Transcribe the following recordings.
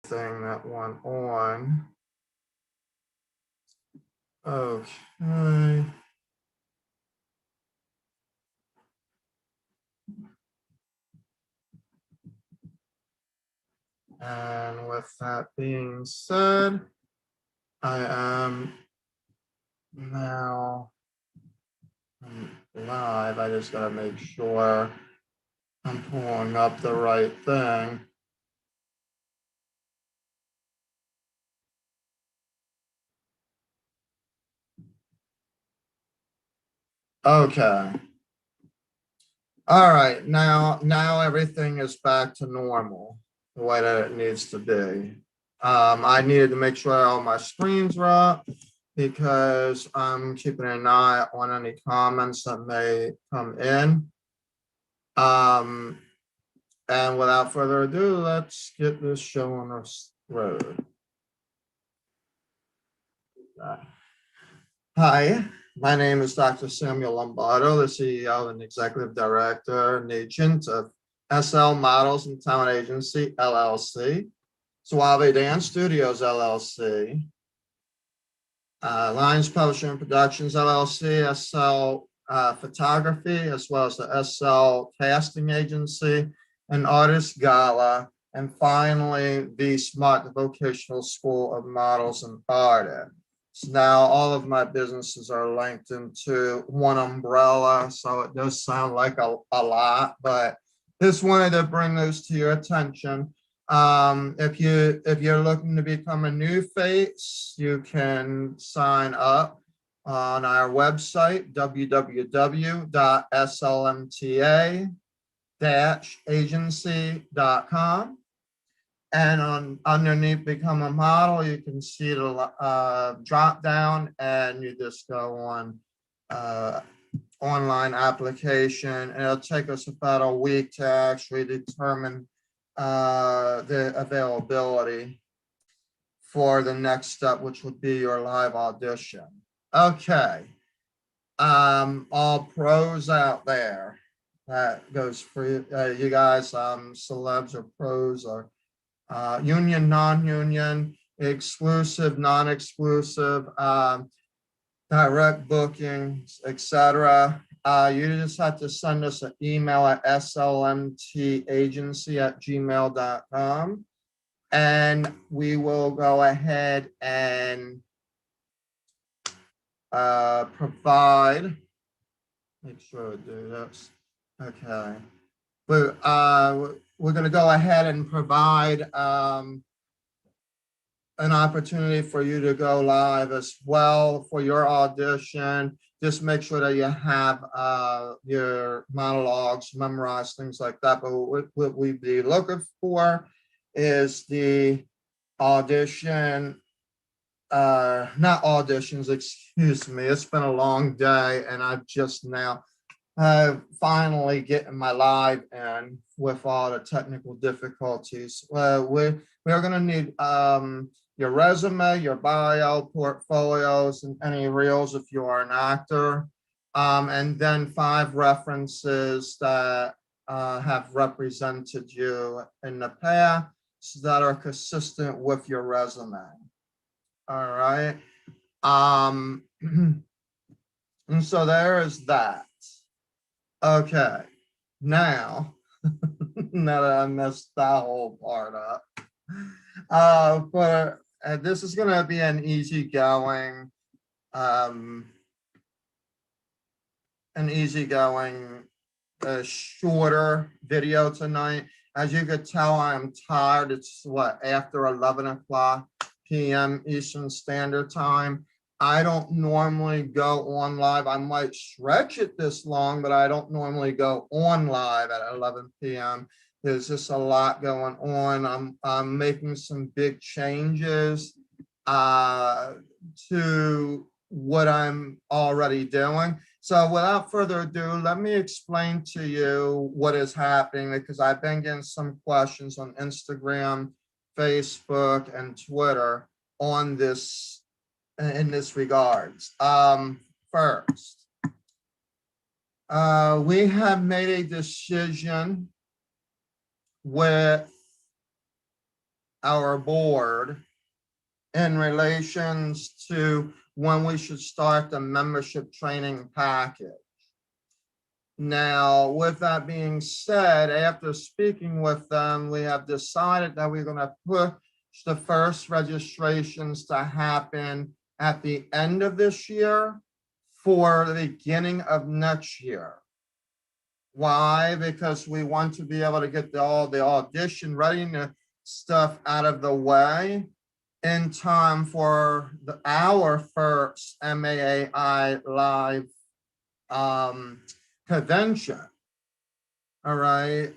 thing that went on. Okay. And with that being said, I am now live. I just gotta make sure I'm pulling up the right thing. Okay. All right, now everything is back to normal, the way that it needs to be. I needed to make sure all my screens were up because I'm keeping an eye on any comments that may come in. And without further ado, let's get this show on the road. Hi, my name is Dr. Samuel Lombardo, the CEO and Executive Director and agent of SL Models and Talent Agency, LLC, Suave Dance Studios, LLC, Lions Publishing and Productions, LLC, SL Photography, as well as the SL Casting Agency, and Artist Gala, and finally, the Smart Vocational School of Models and Artists. Now, all of my businesses are linked into one umbrella, so it does sound like a lot, but just wanted to bring those to your attention. If you're looking to become a new face, you can sign up on our website, www.slmta-agency.com. And underneath become a model, you can see the drop down, and you just go on online application, and it'll take us about a week to actually determine the availability for the next step, which would be your live audition. Okay. All pros out there, that goes for you guys, celebs or pros or union, non-union, exclusive, non-exclusive, direct bookings, etc. You just have to send us an email at slmtagency@gmail.com, and we will go ahead and provide, make sure I do this. Okay. But we're going to go ahead and provide an opportunity for you to go live as well for your audition. Just make sure that you have your monologues memorized, things like that. But what we'd be looking for is the audition, not auditions, excuse me. It's been a long day, and I've just now finally getting my live in with all the technical difficulties. We're going to need your resume, your bio, portfolios, and any reels if you are an actor, and then 5 references that have represented you in the past that are consistent with your resume. All right. And so there is that. Okay, now, now that I messed that whole part up, but this is going to be an easygoing, shorter video tonight. As you could tell, I'm tired. It's after 11 o'clock p.m. Eastern Standard Time. I don't normally go on live. I might stretch it this long, but I don't normally go on live at 11 p.m. There's just a lot going on. I'm making some big changes to what I'm already doing. So without further ado, let me explain to you what is happening, because I've been getting some questions on Instagram, Facebook, and Twitter on this, in this regards. First, we have made a decision with our board in relations to when we should start the membership training package. Now, with that being said, after speaking with them, we have decided that we're going to push the first registrations to happen at the end of this year for the beginning of next year. Why? Because we want to be able to get all the audition readiness stuff out of the way in time for our first MAAI live convention. All right.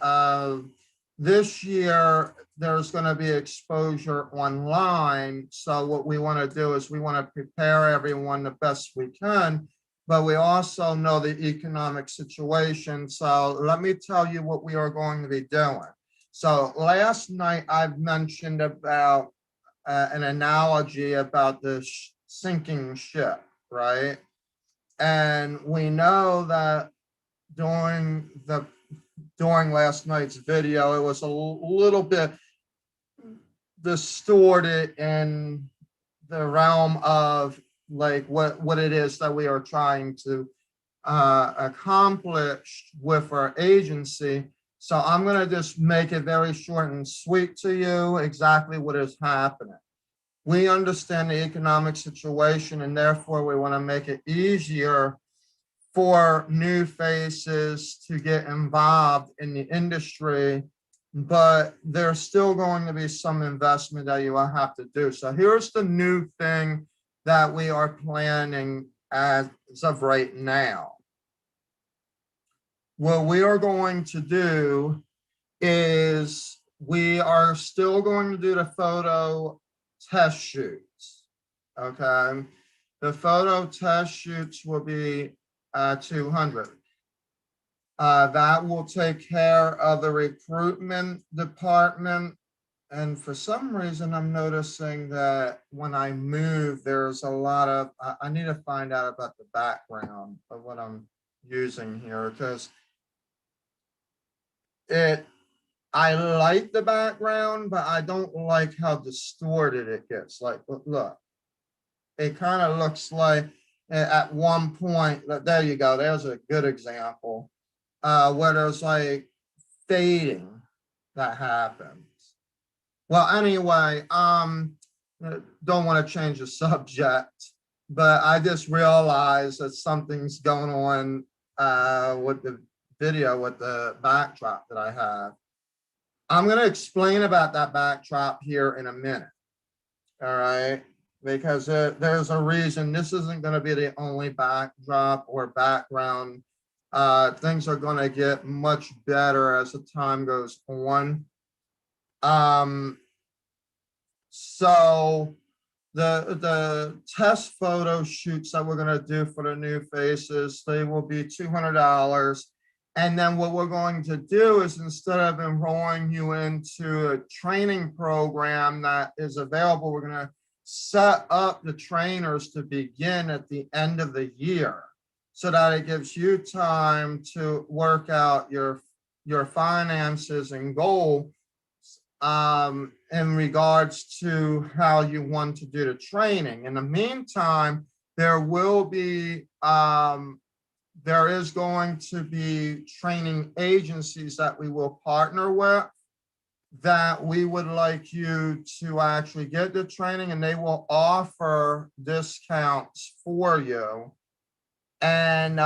This year, there's going to be exposure online. So what we want to do is we want to prepare everyone the best we can, but we also know the economic situation. So let me tell you what we are going to be doing. So last night I've mentioned about an analogy about the sinking ship, right? And we know that during last night's video, it was a little bit distorted in the realm of like what it is that we are trying to accomplish with our agency. So I'm going to just make it very short and sweet to you exactly what is happening. We understand the economic situation, and therefore we want to make it easier for new faces to get involved in the industry, but there's still going to be some investment that you will have to do. So here's the new thing that we are planning as of right now. What we are going to do is we are still going to do the photo test shoots, okay? The photo test shoots will be 200. That will take care of the recruitment department. And for some reason, I'm noticing that when I move, there's a lot of, I need to find out about the background of what I'm using here, because I like the background, but I don't like how distorted it gets. Like, look, it kind of looks like at one point, there you go, there's a good example, where there's like fading that happens. Well, anyway, don't want to change the subject, but I just realized that something's going on with the video, with the backdrop that I have. I'm going to explain about that backdrop here in a minute. All right. Because there's a reason this isn't going to be the only backdrop or background. Things are going to get much better as the time goes on. So the test photo shoots that we're going to do for the new faces, they will be $200. And then what we're going to do is, instead of enrolling you into a training program that is available, we're going to set up the trainers to begin at the end of the year, so that it gives you time to work out your finances and goal in regards to how you want to do the training. In the meantime, there is going to be training agencies that we will partner with, that we would like you to actually get the training, and they will offer discounts for you. And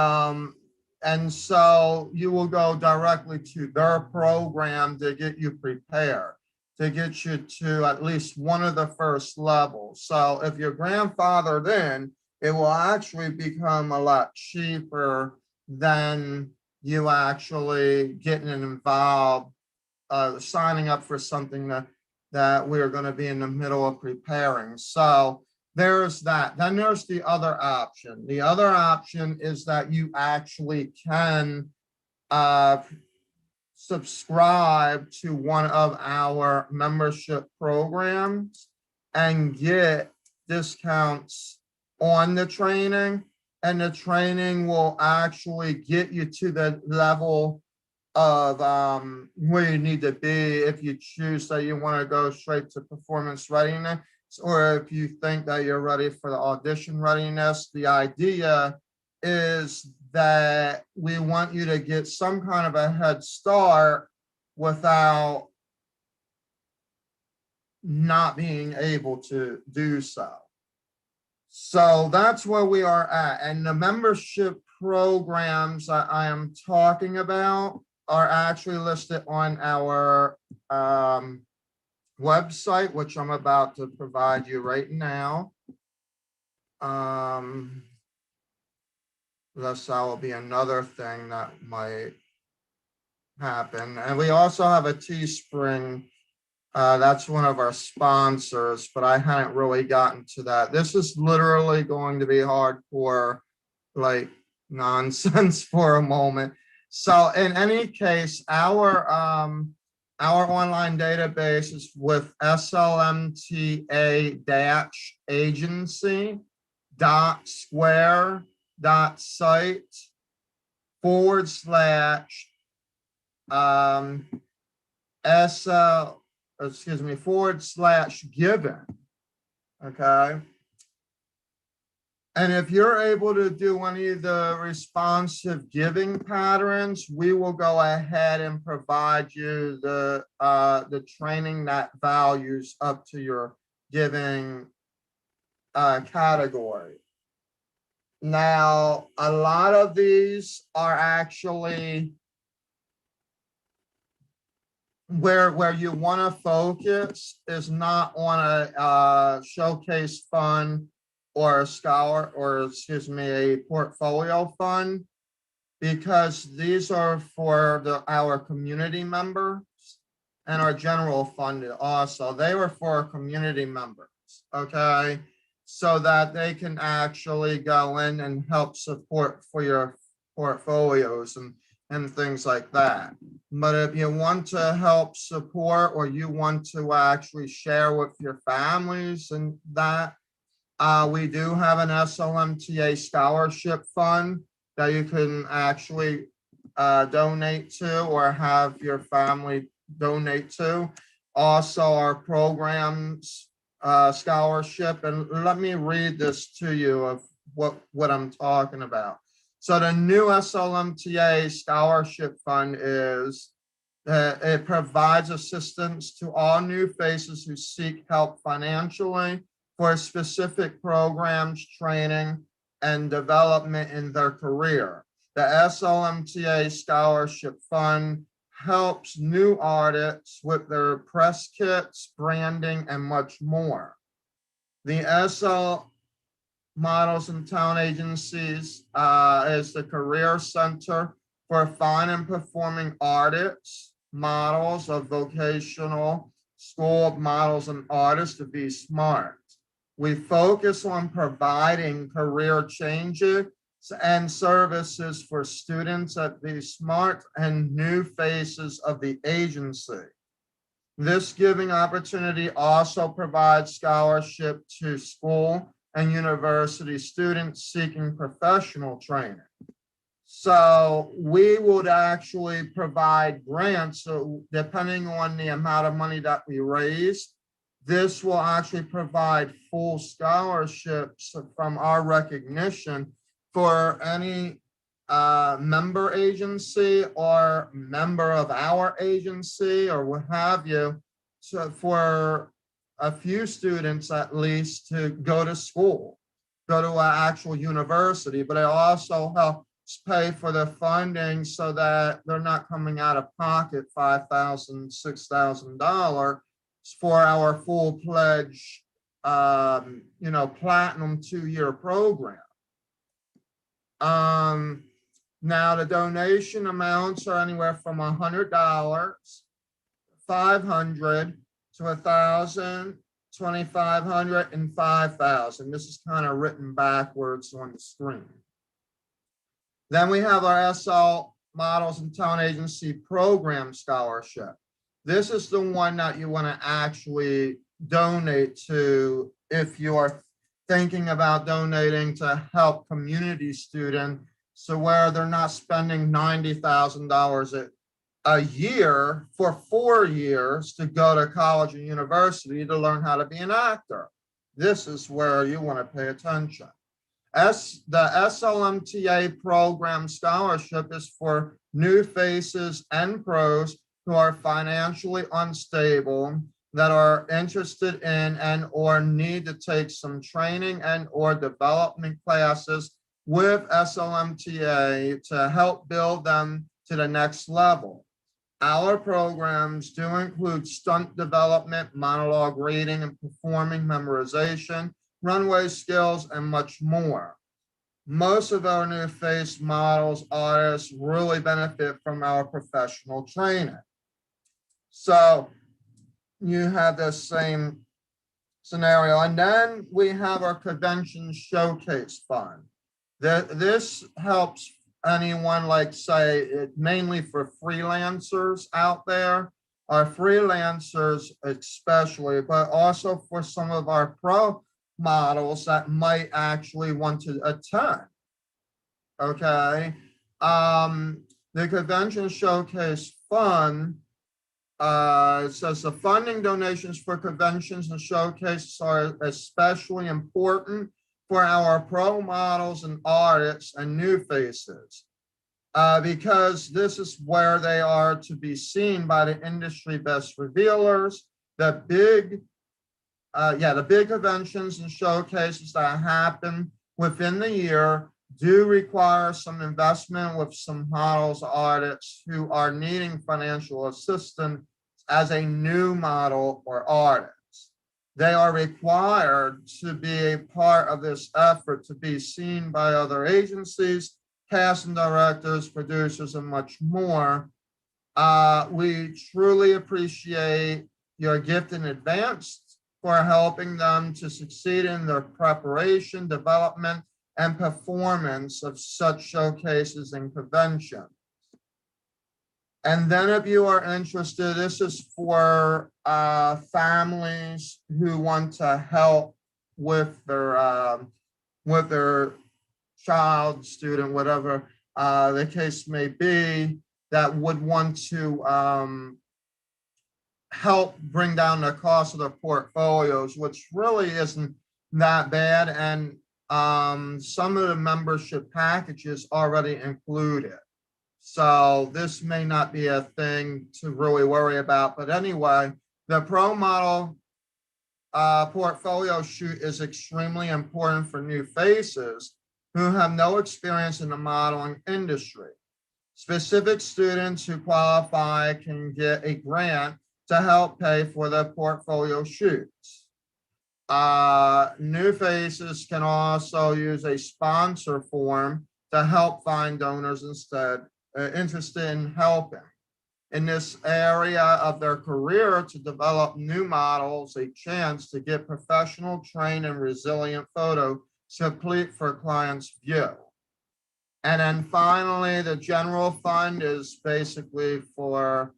so you will go directly to their program to get you prepared, to get you to at least one of the first levels. So if you're grandfathered in, it will actually become a lot cheaper than you actually getting involved, signing up for something that we're going to be in the middle of preparing. So there's that. Then there's the other option. The other option is that you actually can subscribe to one of our membership programs and get discounts on the training, and the training will actually get you to the level of where you need to be if you choose that you want to go straight to performance readiness, or if you think that you're ready for the audition readiness. The idea is that we want you to get some kind of a head start without not being able to do so. So that's where we are at. And the membership programs that I am talking about are actually listed on our website, which I'm about to provide you right now. This will be another thing that might happen. And we also have a Teespring. That's one of our sponsors, but I hadn't really gotten to that. This is literally going to be hardcore, like nonsense for a moment. So in any case, our online database is with slmta-agency.square.site /given. Okay. And if you're able to do any of the responsive giving patterns, we will go ahead and provide you the training that values up to your giving category. Now, a lot of these are actually where you want to focus is not on a showcase fund or a a portfolio fund, because these are for our community members and our general fund also. They were for community members, okay? So that they can actually go in and help support for your portfolios and things like that. But if you want to help support, or you want to actually share with your families and that, we do have an SLMTA scholarship fund that you can actually donate to, or have your family donate to. Also, our programs scholarship, and let me read this to you of what I'm talking about. So the new SLMTA scholarship fund is it provides assistance to all new faces who seek help financially for specific programs, training, and development in their career. The SLMTA Scholarship Fund helps new artists with their press kits, branding, and much more. The SL Models and Talent Agencies is the career center for fine and performing artists, models of vocational school of models and artists to be smart. We focus on providing career changes and services for students at Be Smart and new faces of the agency. This giving opportunity also provides scholarship to school and university students seeking professional training. So we would actually provide grants. So depending on the amount of money that we raise, this will actually provide full scholarships from our recognition for any member agency or member of our agency or what have you, so for a few students at least to go to school, go to an actual university, but it also helps pay for the funding so that they're not coming out of pocket $5,000, $6,000 for our full pledge, platinum 2-year program. Now the donation amounts are anywhere from $100, $500 to $1,000, $2,500, and $5,000. This is kind of written backwards on the screen. Then we have our SL Models and Talent Agency Program Scholarship. This is the one that you want to actually donate to if you are thinking about donating to help community students, so where they're not spending $90,000 a year for 4 years to go to college and university to learn how to be an actor. This is where you want to pay attention. The SLMTA program scholarship is for new faces and pros who are financially unstable, that are interested in and or need to take some training and or development classes with SLMTA to help build them to the next level. Our programs do include stunt development, monologue reading and performing memorization, runway skills, and much more. Most of our new face models, artists really benefit from our professional training. So you have the same scenario. And then we have our convention showcase fund. This helps anyone, like say, mainly for freelancers out there, our freelancers especially, but also for some of our pro models that might actually want to attend. Okay. The convention showcase fund, it says the funding donations for conventions and showcases are especially important for our pro models and artists and new faces, because this is where they are to be seen by the industry best revealers. The big conventions and showcases that happen within the year do require some investment with some models, artists who are needing financial assistance as a new model or artist. They are required to be a part of this effort to be seen by other agencies, casting directors, producers, and much more. We truly appreciate your gift in advance for helping them to succeed in their preparation, development, and performance of such showcases and conventions. And then if you are interested, this is for families who want to help with their child, student, whatever the case may be, that would want to help bring down the cost of their portfolios, which really isn't that bad. And some of the membership packages already include it. So this may not be a thing to really worry about. But anyway, the pro model portfolio shoot is extremely important for new faces who have no experience in the modeling industry. Specific students who qualify can get a grant to help pay for the portfolio shoots. New faces can also use a sponsor form to help find donors instead interested in helping in this area of their career to develop new models a chance to get professional, trained, and resilient photo complete for clients' view. And then finally, the general fund is basically for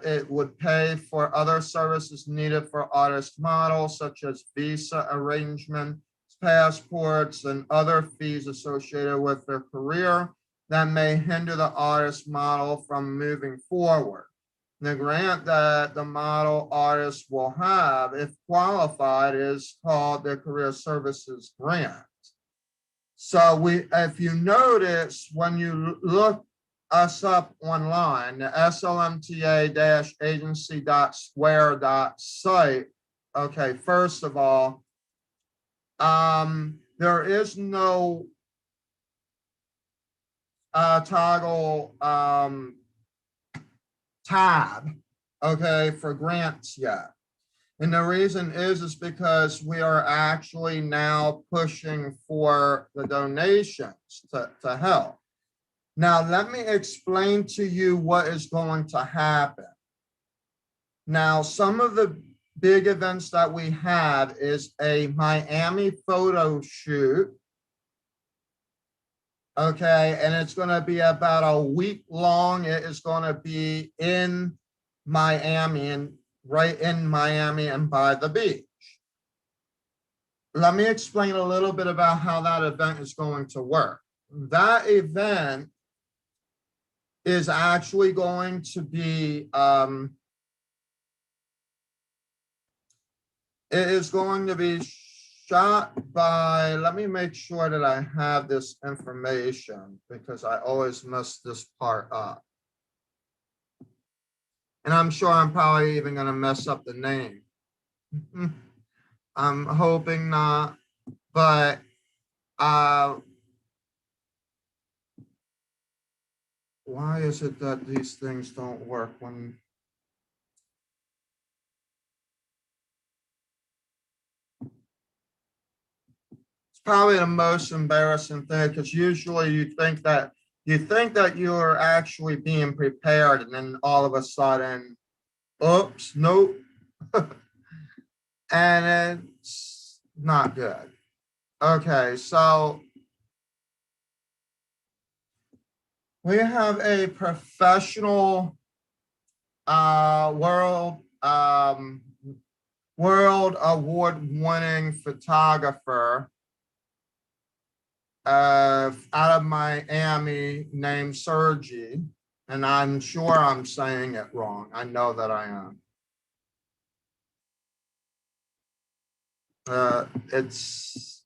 it would pay for other services needed for artist models, such as visa arrangement, passports, and other fees associated with their career that may hinder the artist model from moving forward. The grant that the model artist will have, if qualified, is called the Career Services Grant. So if you notice, when you look us up online, the slmta-agency.square.site, okay, first of all, there is no toggle tab, okay, for grants yet. And the reason is because we are actually now pushing for the donations to help. Now, let me explain to you what is going to happen. Now, some of the big events that we have is a Miami photo shoot. Okay, and it's going to be about a week long. It is going to be in Miami, and right in Miami and by the beach. Let me explain a little bit about how that event is going to work. That event is actually going to be, it is going to be shot by, let me make sure that I have this information because I always mess this part up. And I'm sure I'm probably even going to mess up the name. I'm hoping not, but why is it that these things don't work when it's probably the most embarrassing thing because usually you think that you're actually being prepared and then all of a sudden, oops, nope. And it's not good. Okay, so we have a professional world award-winning photographer out of Miami named Sergi, and I'm sure I'm saying it wrong. I know that I am. It's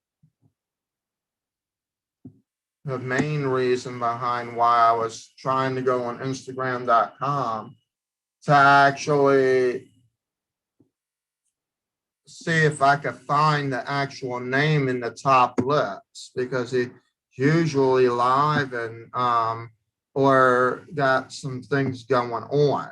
the main reason behind why I was trying to go on Instagram.com to actually see if I could find the actual name in the top list because it's usually live and or got some things going on.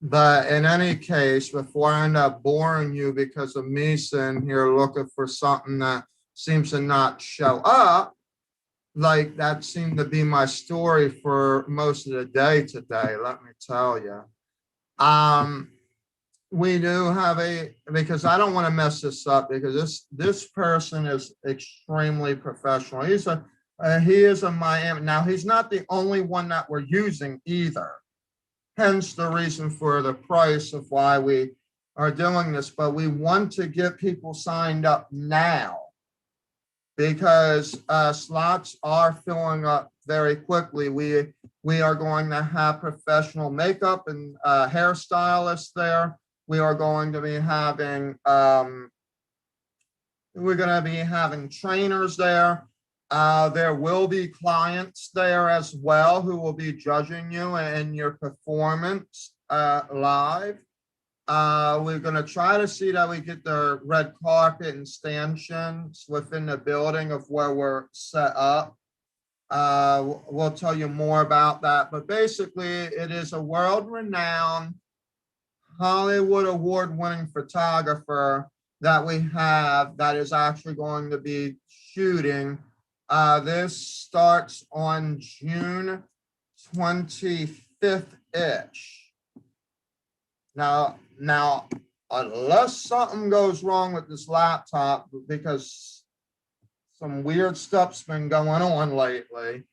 But in any case, before I end up boring you because of me sitting here looking for something that seems to not show up, like that seemed to be my story for most of the day today, let me tell you. We do have because I don't want to mess this up because this person is extremely professional. He is a Miami. Now, he's not the only one that we're using either. Hence the reason for the price of why we are doing this. But we want to get people signed up now because slots are filling up very quickly. We are going to have professional makeup and hairstylists there. We are going to be having trainers there. There will be clients there as well who will be judging you and your performance live. We're going to try to see that we get the red carpet and stanchions within the building of where we're set up. We'll tell you more about that, but basically it is a world-renowned Hollywood award-winning photographer that we have that is actually going to be shooting. This starts on June 25th-ish. Now, unless something goes wrong with this laptop, because some weird stuff's been going on lately,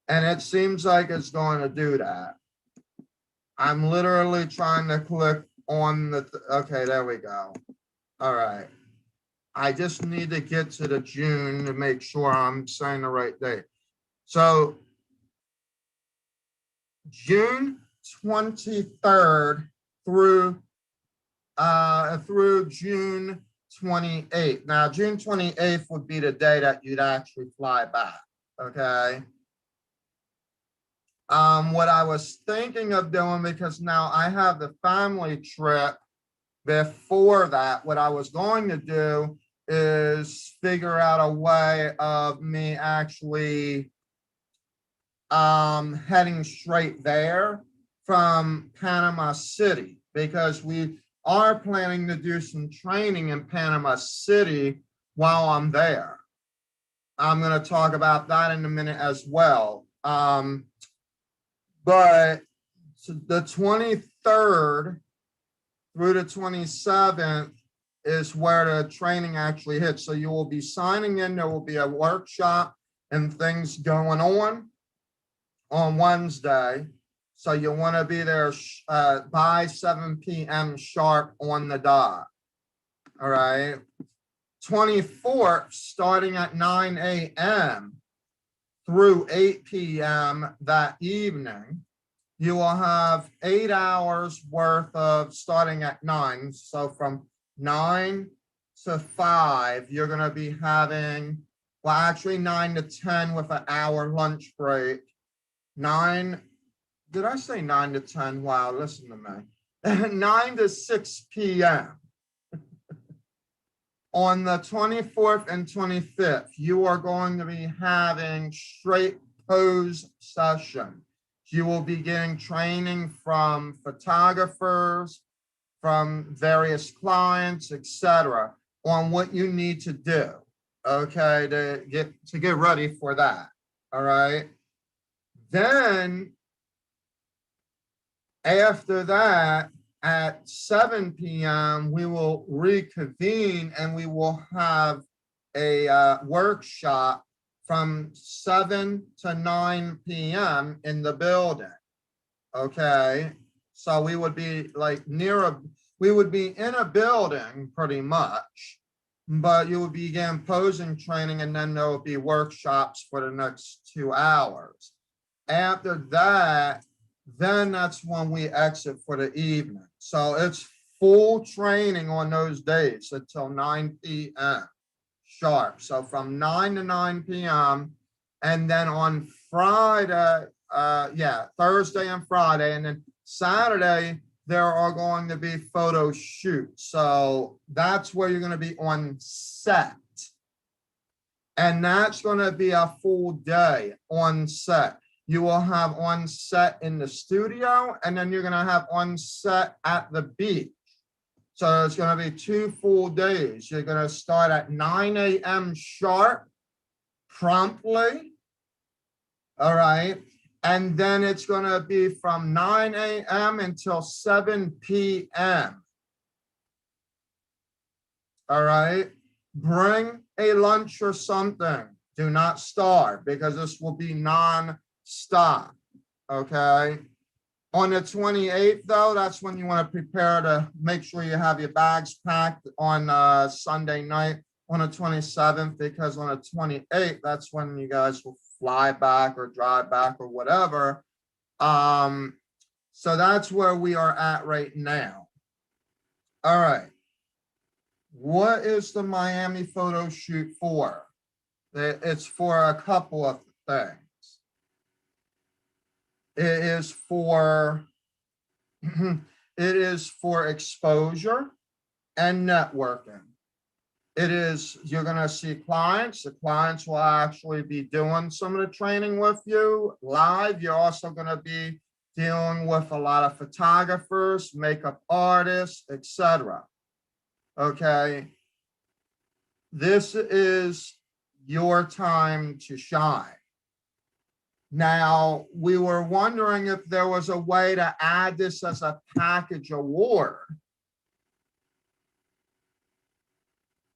and it seems like it's going to do that. I'm literally trying to click on okay, there we go. All right. I just need to get to the June to make sure I'm saying the right date. So June 23rd through June 28th. Now, June 28th would be the day that you'd actually fly back, okay? What I was thinking of doing, because now I have the family trip before that, what I was going to do is figure out a way of me actually heading straight there from Panama City, because we are planning to do some training in Panama City while I'm there. I'm going to talk about that in a minute as well. But the 23rd through the 27th is where the training actually hits. So you will be signing in. There will be a workshop and things going on Wednesday. So you want to be there by 7 p.m. sharp on the dot. All right. 24th, starting at 9 a.m. through 8 p.m. that evening. You will have 8 hours worth of starting at 9. So from 9 to 5, you're going to be having, well, actually 9 to 10 with an hour lunch break. 9, did I say 9 to 10? Wow, listen to me. 9 to 6 p.m. On the 24th and 25th, you are going to be having straight pose session. You will be getting training from photographers, from various clients, etc., on what you need to do, okay, to get ready for that. All right. Then after that, at 7 p.m., we will reconvene and we will have a workshop from 7 to 9 p.m. in the building. Okay. So we would be like we would be in a building pretty much, but you would begin posing training and then there will be workshops for the next 2 hours. After that, then that's when we exit for the evening. So it's full training on those days until 9 p.m. sharp. So from 9 to 9 p.m. And then on Friday, Thursday and Friday, and then Saturday, there are going to be photo shoots. So that's where you're going to be on set. And that's going to be a full day on set. You will have on set in the studio, and then you're going to have on set at the beach. So it's going to be 2 full days. You're going to start at 9 a.m. sharp, promptly. All right. And then it's going to be from 9 a.m. until 7 p.m. All right. Bring a lunch or something. Do not starve because this will be non-stop. Okay. On the 28th, though, that's when you want to prepare to make sure you have your bags packed on Sunday night on the 27th, because on the 28th, that's when you guys will fly back or drive back or whatever. So that's where we are at right now. All right. What is the Miami photo shoot for? It's for a couple of things. It is for exposure and networking. You're going to see clients. The clients will actually be doing some of the training with you live. You're also going to be dealing with a lot of photographers, makeup artists, etc. Okay. This is your time to shine. Now, we were wondering if there was a way to add this as a package award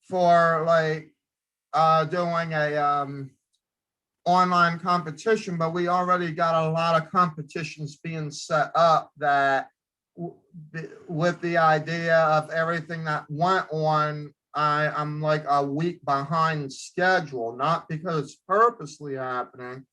for like doing a online competition, but we already got a lot of competitions being set up that with the idea of everything that went on, I'm like a week behind schedule, not because it's purposely happening.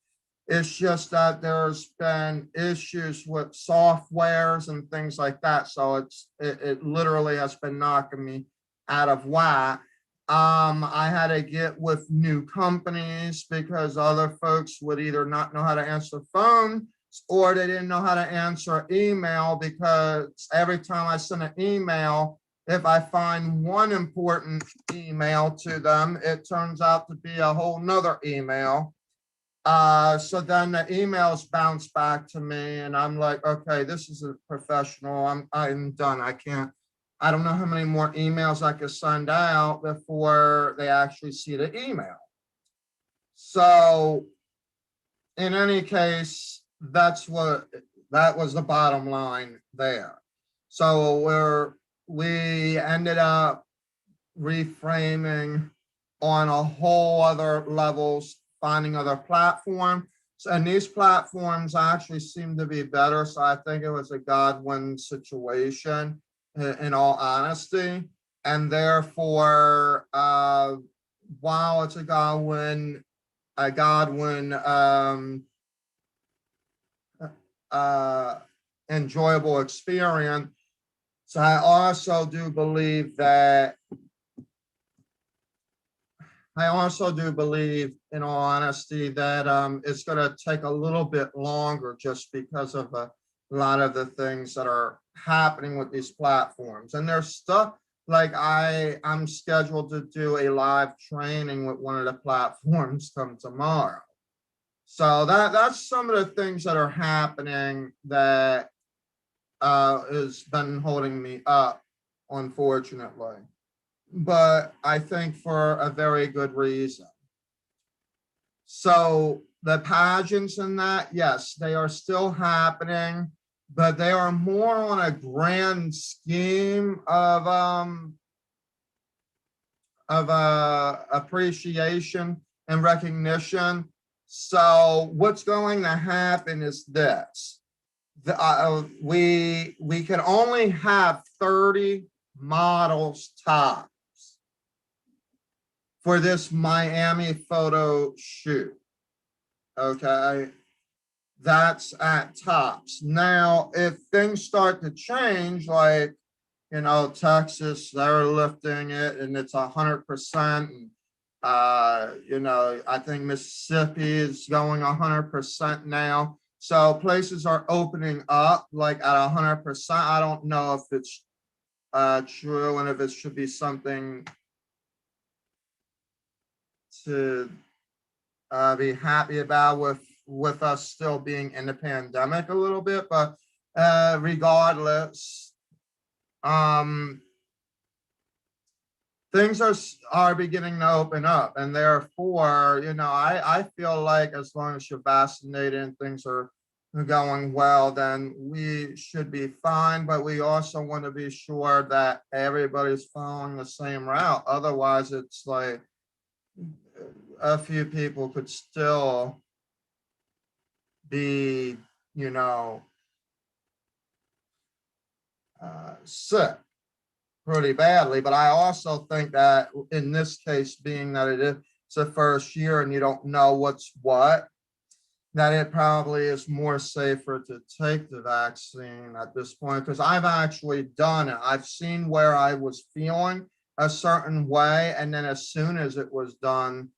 It's just that there's been issues with softwares and things like that. So it literally has been knocking me out of whack. I had to get with new companies because other folks would either not know how to answer the phone or they didn't know how to answer email, because every time I send an email, if I find one important email to them, it turns out to be a whole nother email. So then the emails bounce back to me and I'm like, okay, this is a professional. I'm done. I don't know how many more emails I could send out before they actually see the email. So in any case, that was the bottom line there. So we ended up reframing on a whole other levels, finding other platforms. And these platforms actually seem to be better. So I think it was a God-win situation in all honesty. And therefore, while it's a God-win, a Godwin uh, enjoyable experience. So I also do believe that, in all honesty, that it's going to take a little bit longer just because of a lot of the things that are happening with these platforms. And there's stuff like I'm scheduled to do a live training with one of the platforms come tomorrow. So that's some of the things that are happening that has been holding me up, unfortunately. But I think for a very good reason. So the pageants and that, yes, they are still happening, but they are more on a grand scheme of appreciation and recognition. So what's going to happen is this. We can only have 30 models tops for this Miami photo shoot. Okay, that's at tops. Now, if things start to change, like, Texas, they're lifting it and it's 100%. I think Mississippi is going 100% now. So places are opening up like at 100%. I don't know if it's true and if it should be something to be happy about with us still being in the pandemic a little bit, but regardless, things are beginning to open up, and therefore, I feel like as long as you're vaccinated and things are going well, then we should be fine. But we also want to be sure that everybody's following the same route. Otherwise, it's like a few people could still be, sick pretty badly. But I also think that in this case, being that it's the first year and you don't know what's what, that it probably is more safer to take the vaccine at this point, because I've actually done it. I've seen where I was feeling a certain way, and then as soon as it was done,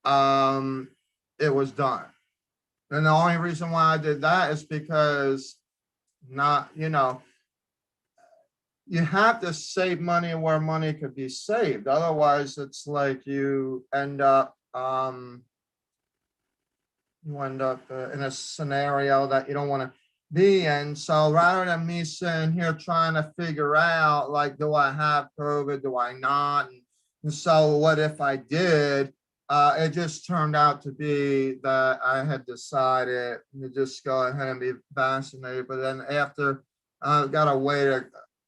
it was done. And the only reason why I did that is because you have to save money where money could be saved. Otherwise, it's like you end up in a scenario that you don't want to be in. So rather than me sitting here trying to figure out, like, do I have COVID? Do I not? And so what if I did? It just turned out to be that I had decided to just go ahead and be vaccinated. But then after I got to wait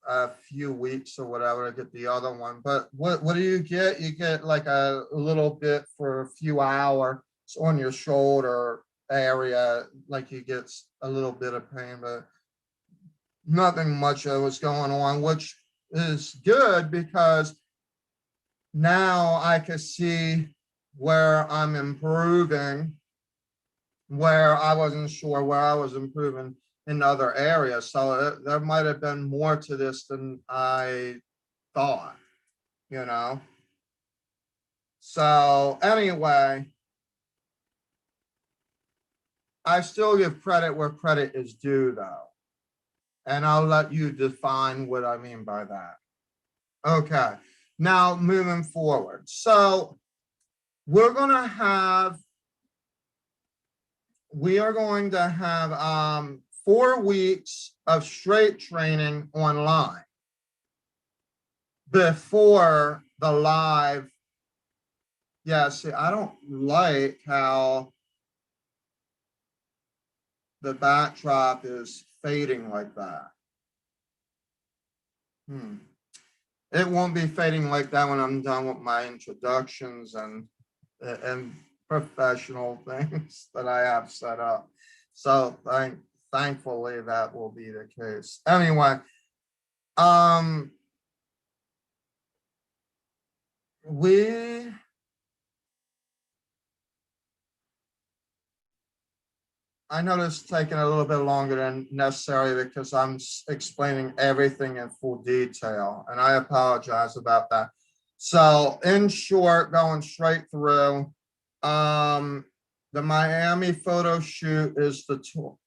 a few weeks or whatever to get the other one. But what do you get? You get like a little bit for a few hours on your shoulder area, like you get a little bit of pain, but nothing much of what's going on, which is good because now I can see where I'm improving, where I wasn't sure where I was improving in other areas. So there might have been more to this than I thought, So anyway, I still give credit where credit is due, though. And I'll let you define what I mean by that. Okay, now moving forward. So we are going to have 4 weeks of straight training online before the live. Yeah, see, I don't like how the backdrop is fading like that. It won't be fading like that when I'm done with my introductions and professional things that I have set up. So thankfully that will be the case. Anyway, we I know this is taking a little bit longer than necessary because I'm explaining everything in full detail, and I apologize about that. So in short, going straight through, um, the Miami photo shoot is the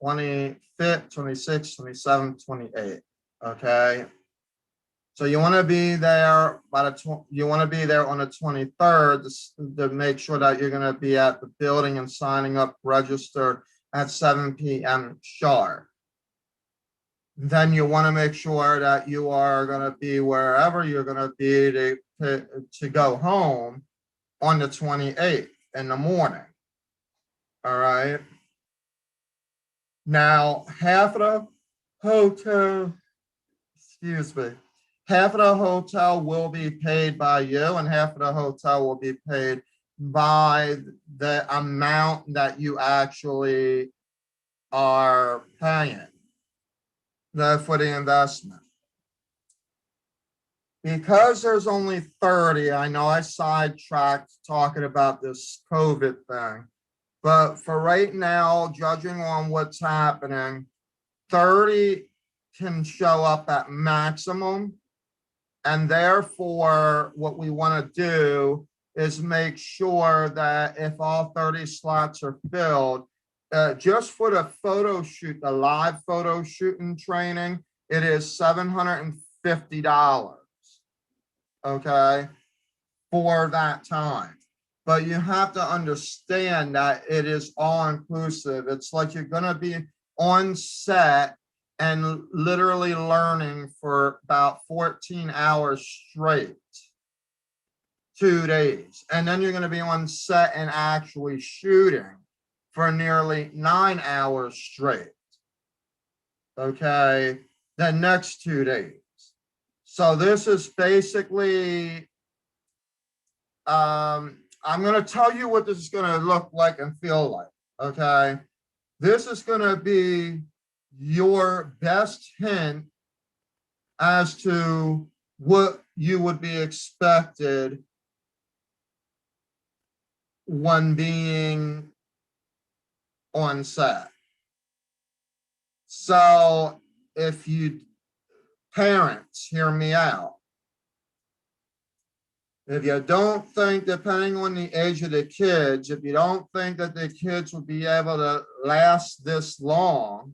25th, 26th, 27th, 28th. Okay. So you want to be there by you want to be there on the 23rd to make sure that you're going to be at the building and signing up registered at 7 p.m. sharp. Then you want to make sure that you are going to be wherever you're going to be to go home on the 28th in the morning. All right. Now, half of the hotel, excuse me, half of the hotel will be paid by you and half of the hotel will be paid by the amount that you actually are paying for the investment. Because there's only 30, I know I sidetracked talking about this COVID thing, but for right now, judging on what's happening, 30 can show up at maximum. And therefore, what we want to do is make sure that if all 30 slots are filled, just for the photo shoot, the live photo shooting training, it is $750, okay, for that time. But you have to understand that it is all inclusive. It's like you're going to be on set and literally learning for about 14 hours straight, 2 days. And then you're going to be on set and actually shooting for nearly 9 hours straight. Okay, the next 2 days. So this is basically, I'm going to tell you what this is going to look like and feel like. Okay, this is going to be your best hint as to what you would be expected when being on set. So if you parents, hear me out. If you don't think, depending on the age of the kids, if you don't think that the kids will be able to last this long,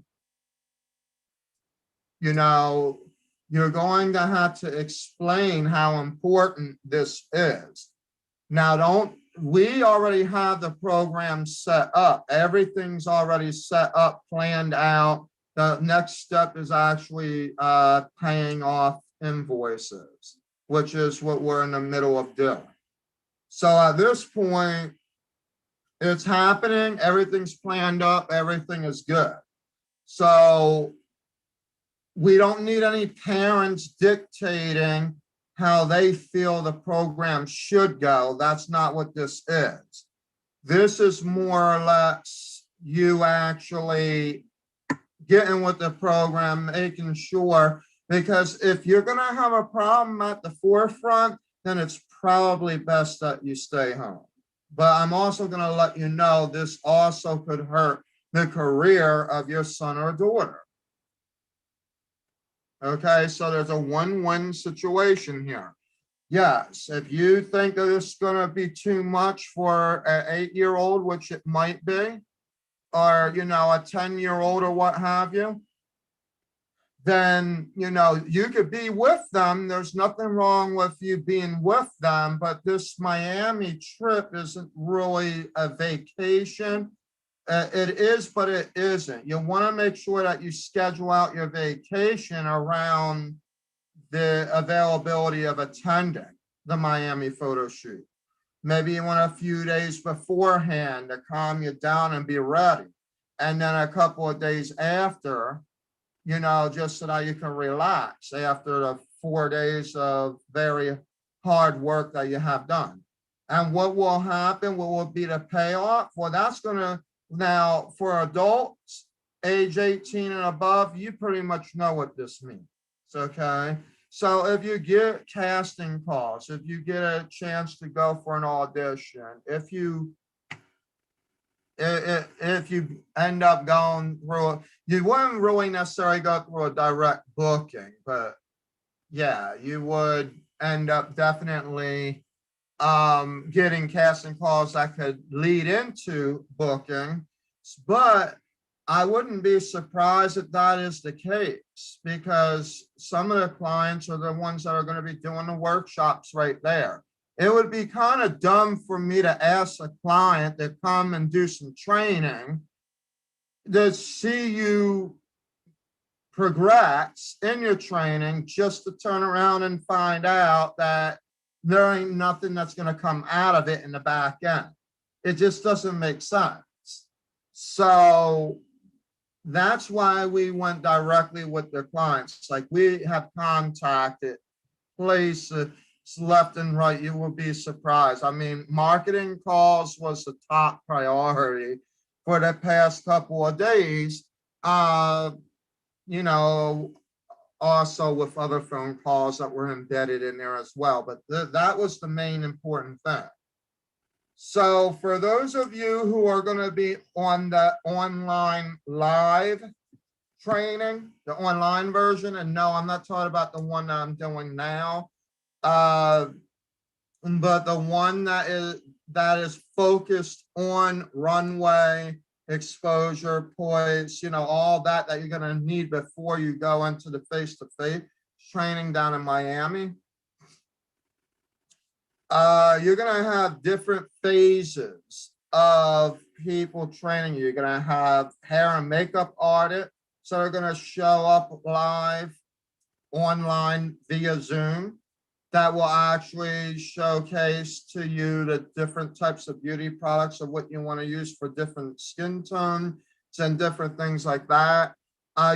you know, you're going to have to explain how important this is. Now, we already have the program set up. Everything's already set up, planned out. The next step is actually paying off invoices, which is what we're in the middle of doing. So at this point, it's happening. Everything's planned up. Everything is good. So we don't need any parents dictating how they feel the program should go. That's not what this is. This is more or less you actually getting with the program, making sure, because if you're going to have a problem at the forefront, then it's probably best that you stay home. But I'm also going to let you know this also could hurt the career of your son or daughter. Okay, so there's a win-win situation here. Yes, if you think that it's going to be too much for an 8-year-old, which it might be, or, you know, a 10-year-old or what have you, then, you know, you could be with them. There's nothing wrong with you being with them, but this Miami trip isn't really a vacation. It is, but it isn't. You want to make sure that you schedule out your vacation around the availability of attending the Miami photo shoot. Maybe you want a few days beforehand to calm you down and be ready. And then a couple of days after, you know, just so that you can relax after the 4 days of very hard work that you have done. And what will happen? What will be the payoff? Well, that's going to, now for adults, age 18 and above, you pretty much know what this means. Okay. So if you get casting calls, if you get a chance to go for an audition, if you if you end up going through, you wouldn't really necessarily go through a direct booking, but yeah, you would end up definitely getting casting calls that could lead into booking. But I wouldn't be surprised if that is the case, because some of the clients are the ones that are going to be doing the workshops right there. It would be kind of dumb for me to ask a client to come and do some training to see you progress in your training just to turn around and find out that there ain't nothing that's going to come out of it in the back end. It just doesn't make sense. So that's why we went directly with the clients. Like, we have contacted places left and right. You will be surprised. I mean, marketing calls was the top priority for the past couple of days. You know, also with other phone calls that were embedded in there as well. But that was the main important thing. So for those of you who are going to be on the online live training, the online version, and no, I'm not talking about the one that I'm doing now, but the one that is focused on runway, exposure, poise, all that you're going to need before you go into the face-to-face training down in Miami. You're going to have different phases of people training you. You're going to have hair and makeup artists, so they're going to show up live online via Zoom. That will actually showcase to you the different types of beauty products of what you want to use for different skin tones and different things like that.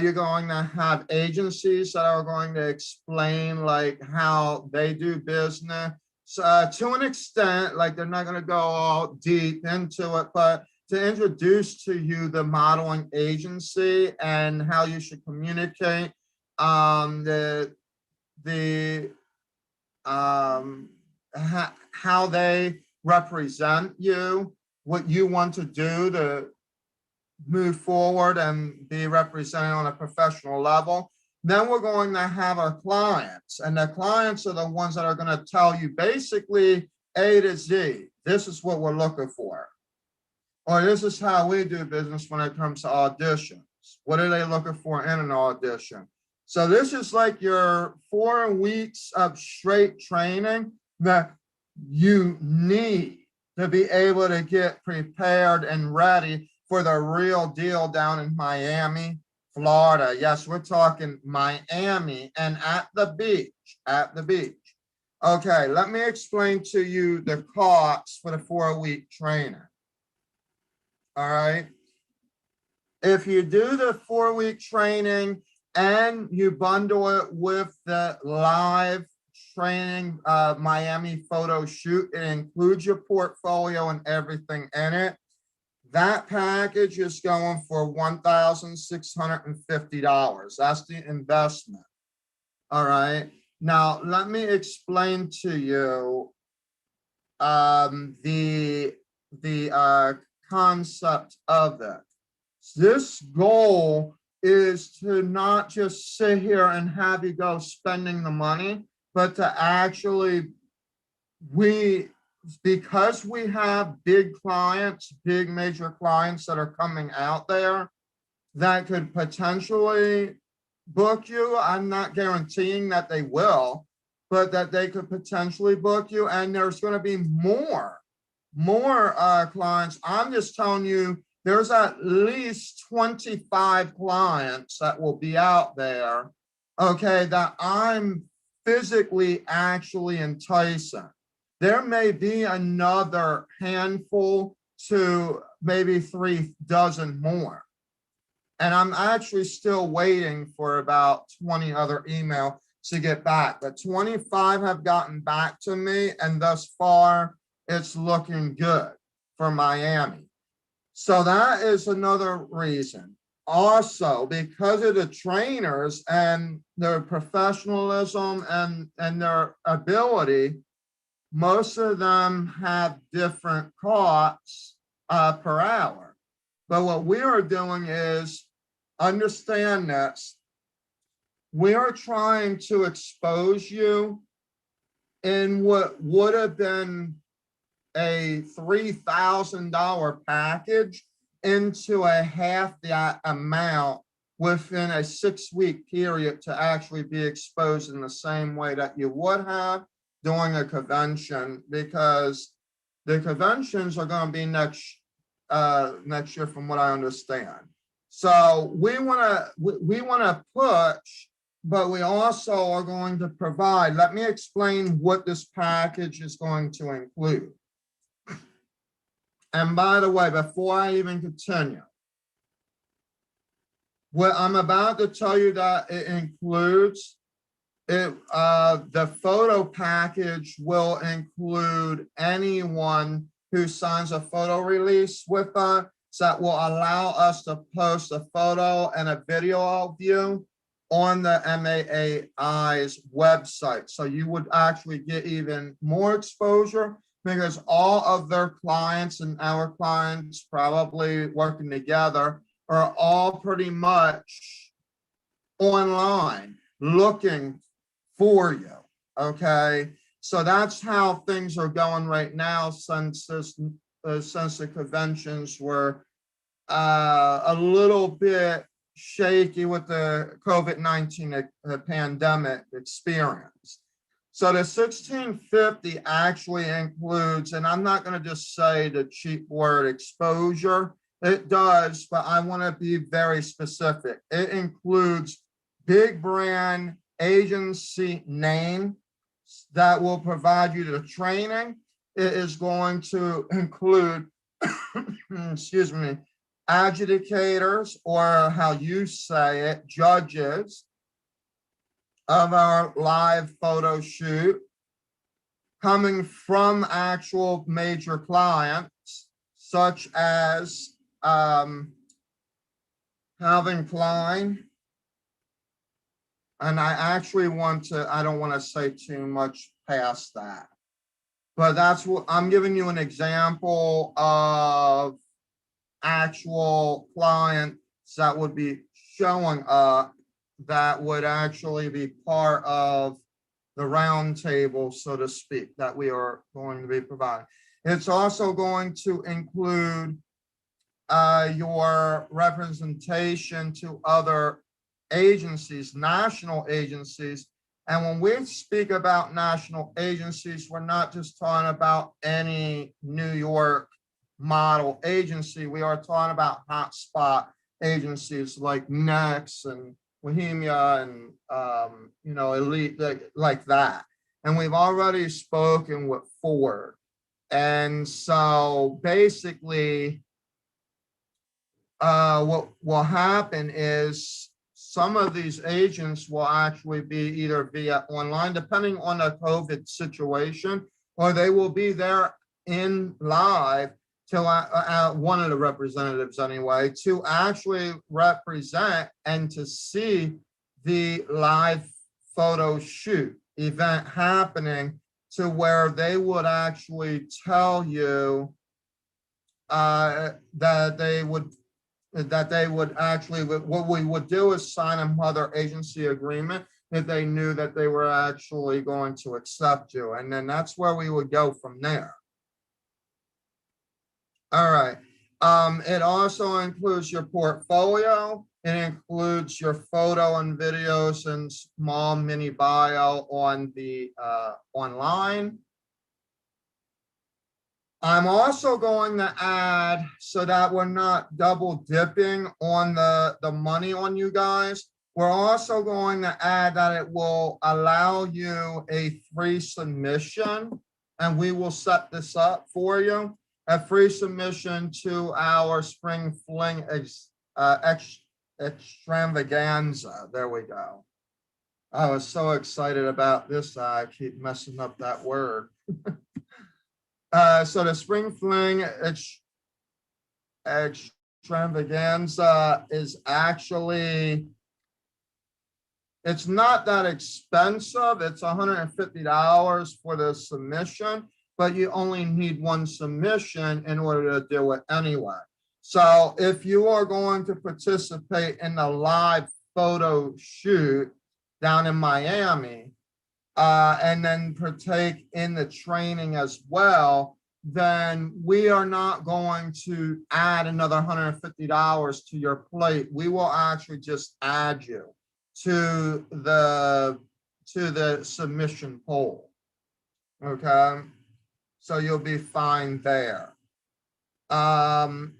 You're going to have agencies that are going to explain like how they do business. So, to an extent, like, they're not going to go all deep into it, but to introduce to you the modeling agency and how you should communicate, how they represent you, what you want to do to move forward and be represented on a professional level. Then we're going to have our clients, and the clients are the ones that are going to tell you basically A to Z. This is what we're looking for, or this is how we do business when it comes to auditions. What are they looking for in an audition? So this is like your 4 weeks of straight training that you need to be able to get prepared and ready for the real deal down in Miami, Florida. Yes, we're talking Miami and at the beach, Okay, let me explain to you the costs for the 4-week training. All right. If you do the 4-week training and you bundle it with the live training Miami photo shoot, it includes your portfolio and everything in it. That package is going for $1,650. That's the investment. All right. Now, let me explain to you the concept of it. This goal is to not just sit here and have you go spending the money, but to actually, because we have big clients, big major clients that are coming out there that could potentially book you. I'm not guaranteeing that they will, but that they could potentially book you. And there's going to be more clients. I'm just telling you, there's at least 25 clients that will be out there, okay, that I'm physically actually enticing. There may be another handful to maybe 3 dozen more. And I'm actually still waiting for about 20 other emails to get back. But 25 have gotten back to me, and thus far, it's looking good for Miami. So that is another reason. Also, because of the trainers and their professionalism and their ability, most of them have different costs per hour. But what we are doing is, understand this, we are trying to expose you in what would have been a $3,000 package into a half the amount within a 6-week period to actually be exposed in the same way that you would have during a convention, because the conventions are going to be next year from what I understand. So we want to push, but we also are going to provide. Let me explain what this package is going to include. And by the way, before I even continue, what I'm about to tell you that it includes, the photo package will include anyone who signs a photo release with us that will allow us to post a photo and a video of you on the MAAI's website. So you would actually get even more exposure, because all of their clients and our clients probably working together are all pretty much online looking for you, okay? So that's how things are going right now, since the conventions were a little bit shaky with the COVID-19 pandemic experience. So the 1650 actually includes, and I'm not going to just say the cheap word exposure, it does, but I want to be very specific. It includes big brand agency name that will provide you the training. It is going to include, excuse me, adjudicators, or how you say it, judges of our live photo shoot, coming from actual major clients, such as Calvin Klein. And I actually I don't want to say too much past that, but that's what I'm giving you an example of actual clients that would be showing up, that would actually be part of the round table, so to speak, that we are going to be providing. It's also going to include your representation to other agencies, national agencies. And when we speak about national agencies, we're not just talking about any New York model agency. We are talking about hotspot agencies like Next and Bohemia and Elite, like that. And we've already spoken with Ford. And so basically, what will happen is some of these agents will actually be either via online, depending on the COVID situation, or they will be there in live to one of the representatives anyway, to actually represent and to see the live photo shoot event happening, to where they would actually tell you that they would actually, what we would do is sign a mother agency agreement if they knew that they were actually going to accept you. And then that's where we would go from there. All right. It also includes your portfolio. It includes your photo and videos and small mini bio on the online. I'm also going to add, so that we're not double dipping on the money on you guys, we're also going to add that it will allow you a free submission, and we will set this up for you, a free submission to our Spring Fling extravaganza. There we go. I was so excited about this, I keep messing up that word. So the Spring Fling extravaganza is actually, it's not that expensive. It's $150 for the submission, but you only need one submission in order to do it anyway. So if you are going to participate in the live photo shoot down in Miami, and then partake in the training as well, then we are not going to add another $150 to your plate. We will actually just add you to the submission poll. Okay, so you'll be fine there. And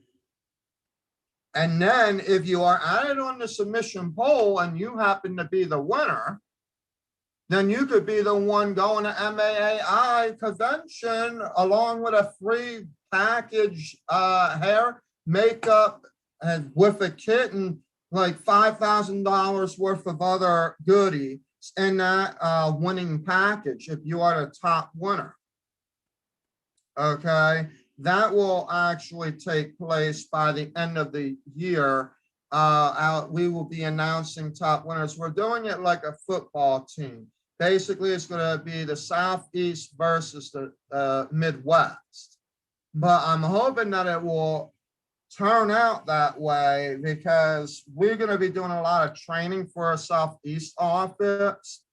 then if you are added on the submission poll and you happen to be the winner, then you could be the one going to MAAI convention along with a free package, hair, makeup, and with a kit and like $5,000 worth of other goodies in that winning package if you are the top winner. Okay, that will actually take place by the end of the year. We will be announcing top winners. We're doing it like a football team. Basically, it's going to be the Southeast versus the Midwest. But I'm hoping that it will turn out that way because we're going to be doing a lot of training for our Southeast office.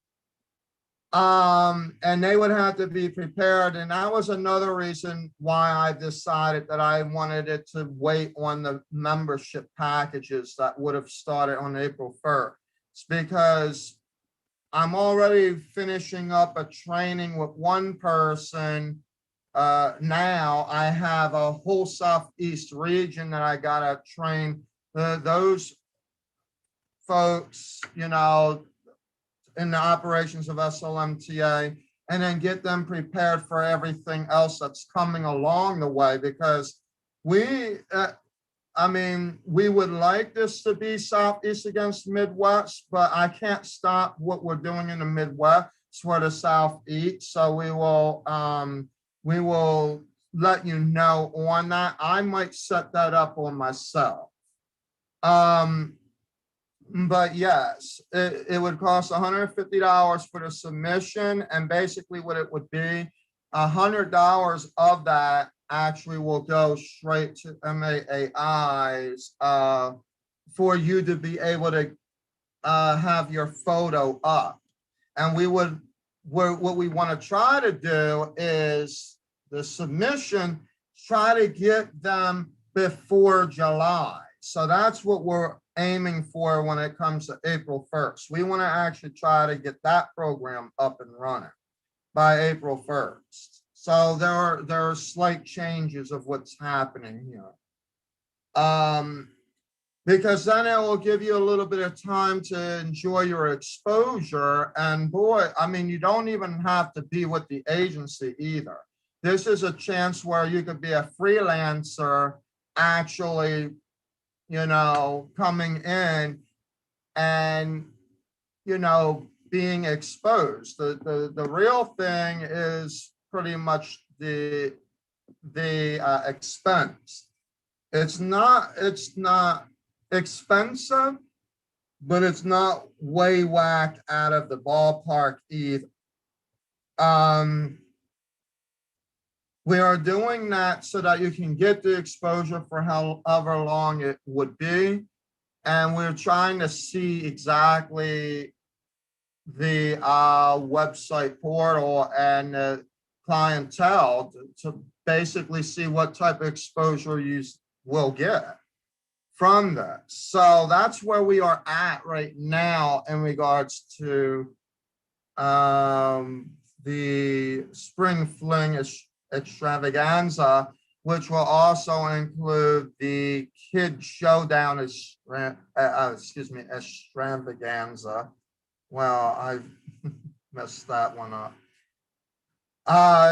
And they would have to be prepared. And that was another reason why I decided that I wanted it to wait on the membership packages that would have started on April 1st. It's because I'm already finishing up a training with one person. Now I have a whole Southeast region that I gotta train those folks, you know, in the operations of SLMTA, and then get them prepared for everything else that's coming along the way. Because we, I mean, we would like this to be Southeast against Midwest, but I can't stop what we're doing in the Midwest for the Southeast. So we will let you know on that. I might set that up on myself. But yes, it would cost $150 for the submission, and basically what it would be, $100 of that actually will go straight to MAAI's for you to be able to have your photo up. And what we want to try to do is the submission, try to get them before July. So that's what we're aiming for when it comes to April 1st. We want to actually try to get that program up and running by April 1st. So there are slight changes of what's happening here. Because then it will give you a little bit of time to enjoy your exposure. And boy, I mean, you don't even have to be with the agency either. This is a chance where you could be a freelancer actually, you know, coming in and, you know, being exposed. The real thing is pretty much the expense. It's not expensive, but it's not way whacked out of the ballpark either. We are doing that so that you can get the exposure for however long it would be. And we're trying to see exactly the website portal and the clientele to basically see what type of exposure you will get from that. So that's where we are at right now in regards to the Spring Fling extravaganza, which will also include the Kid Showdown extravaganza. Well, I messed that one up.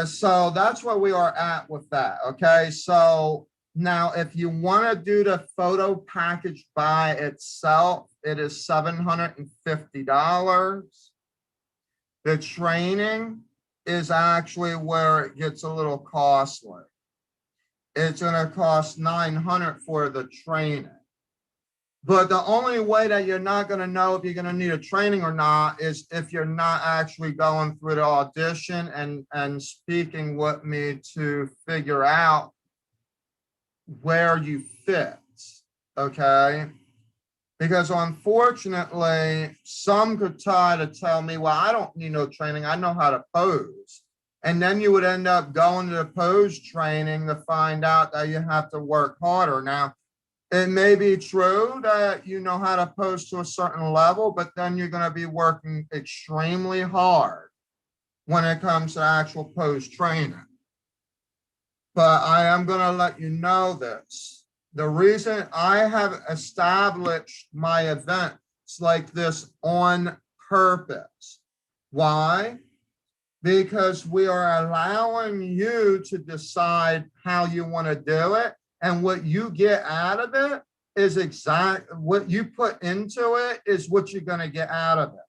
So that's where we are at with that. Okay, so now if you want to do the photo package by itself, it is $750. The training is actually where it gets a little costly. It's going to cost $900 for the training. But the only way that you're not going to know if you're going to need a training or not is if you're not actually going through the audition and speaking with me to figure out where you fit, okay? Because unfortunately, some could try to tell me, well, I don't need no training. I know how to pose. And then you would end up going to the pose training to find out that you have to work harder. Now, it may be true that you know how to pose to a certain level, but then you're going to be working extremely hard when it comes to actual pose training. But I am going to let you know this. The reason I have established my events like this on purpose. Why? Because we are allowing you to decide how you want to do it. And what you get out of it is exact what you put into it is what you're going to get out of it.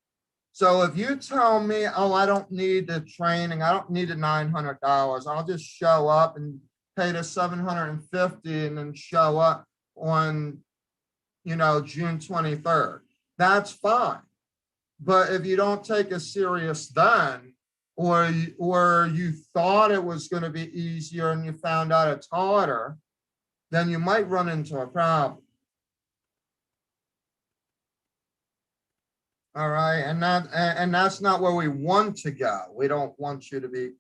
So if you tell me, oh, I don't need the training, I don't need the $900, I'll just show up and pay the $750 and then show up on, June 23rd. That's fine. But if you don't take it serious then, or you thought it was going to be easier and you found out it's harder, then you might run into a problem. All right, and that's not where we want to go. We don't want you to be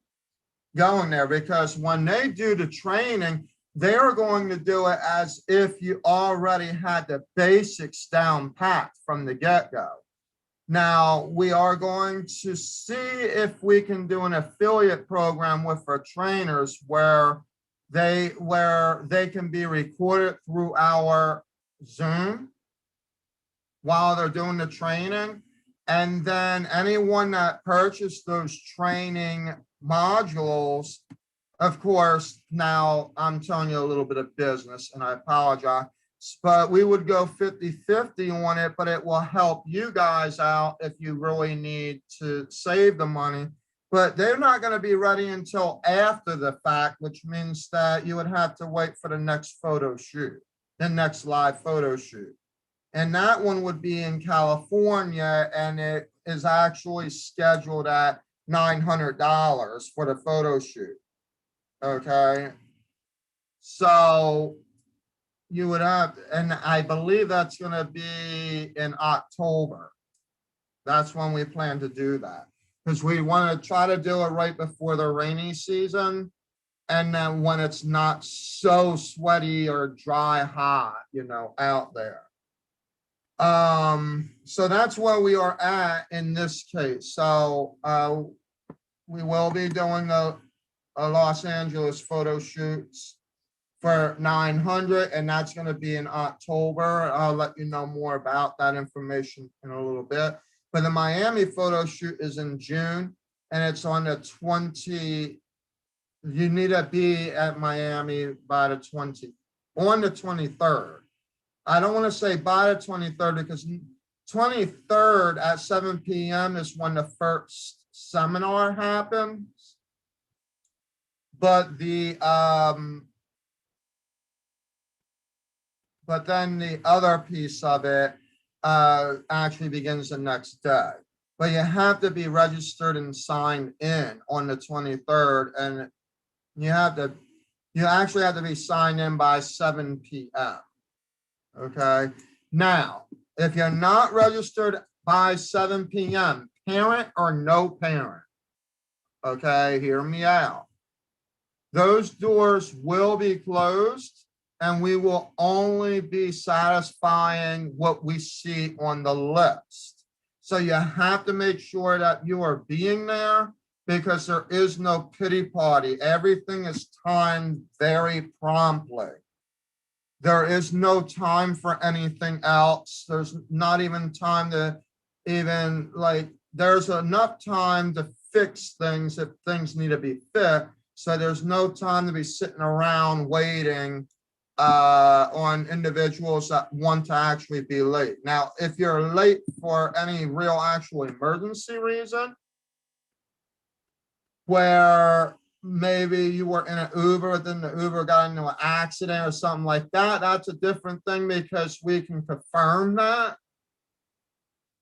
going there, because when they do the training, they are going to do it as if you already had the basics down pat from the get-go. Now, we are going to see if we can do an affiliate program with our trainers where they can be recorded through our Zoom while they're doing the training. And then anyone that purchased those training modules, of course, now I'm telling you a little bit of business and I apologize, but we would go 50-50 on it, but it will help you guys out if you really need to save the money. But they're not going to be ready until after the fact, which means that you would have to wait for the next photo shoot, the next live photo shoot. And that one would be in California, and it is actually scheduled at $900 for the photo shoot. Okay. So you would have, and I believe that's going to be in October. That's when we plan to do that, because we want to try to do it right before the rainy season. And then when it's not so sweaty or dry hot, out there. So that's where we are at in this case. So we will be doing a Los Angeles photo shoots for 900, and that's going to be in October. I'll let you know more about that information in a little bit. But the Miami photo shoot is in June, and it's on the 20. You need to be at Miami by the 23rd. I don't want to say by the 23rd, because 23rd at 7 p.m. is when the first seminar happens. But but then the other piece of it actually begins the next day. But you have to be registered and signed in on the 23rd, and you actually have to be signed in by 7 p.m. Okay. Now, if you're not registered by 7 p.m., parent or no parent, okay, hear me out. Those doors will be closed, and we will only be satisfying what we see on the list. So you have to make sure that you are being there, because there is no pity party. Everything is timed very promptly. There is no time for anything else. There's not even time to there's enough time to fix things if things need to be fixed. So there's no time to be sitting around waiting on individuals that want to actually be late. Now, if you're late for any real actual emergency reason, where maybe you were in an Uber, then the Uber got into an accident or something like that, that's a different thing, because we can confirm that.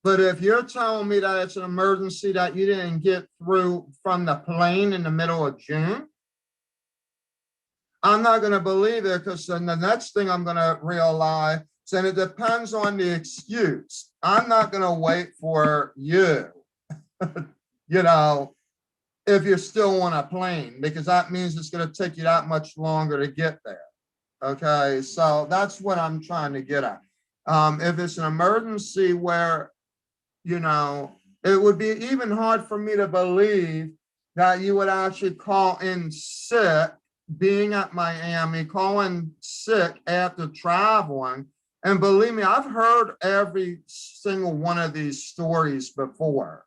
But if you're telling me that it's an emergency that you didn't get through from the plane in the middle of June, I'm not going to believe it, because then the next thing I'm going to realize, and it depends on the excuse. I'm not going to wait for you, you know, if you're still on a plane, because that means it's going to take you that much longer to get there. Okay, so that's what I'm trying to get at. If it's an emergency where, you know, it would be even hard for me to believe that you would actually call in sick, being at Miami, call in sick after traveling. And believe me, I've heard every single one of these stories before.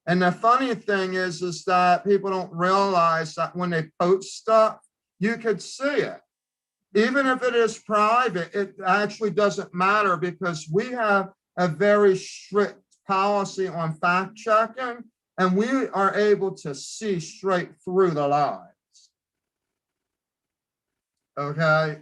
And the funny thing is that people don't realize that when they post stuff, you could see it. Even if it is private, it actually doesn't matter, because we have a very strict policy on fact checking, and we are able to see straight through the lies. Okay,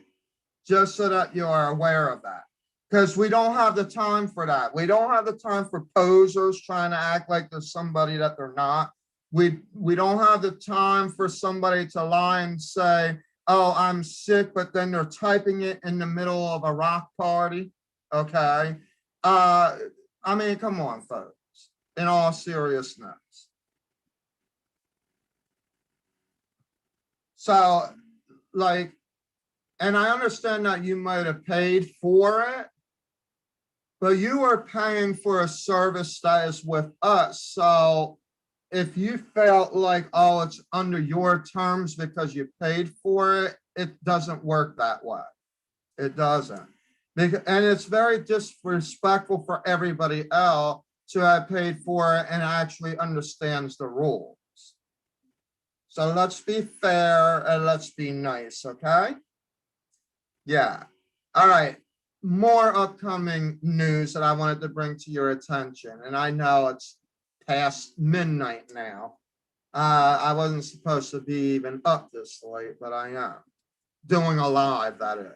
just so that you are aware of that, because we don't have the time for that. We don't have the time for posers trying to act like they're somebody that they're not. We don't have the time for somebody to lie and say, oh, I'm sick, but then they're typing it in the middle of a rock party. Okay. I mean, come on, folks, in all seriousness. So, like, and I understand that you might have paid for it, but you are paying for a service that is with us. So if you felt like, oh, it's under your terms because you paid for it, it doesn't work that way. It doesn't. And it's very disrespectful for everybody else to have paid for it and actually understands the rules. So let's be fair and let's be nice, okay? Yeah. All right. More upcoming news that I wanted to bring to your attention. And I know it's past midnight now. I wasn't supposed to be even up this late, but I am doing a live, that is.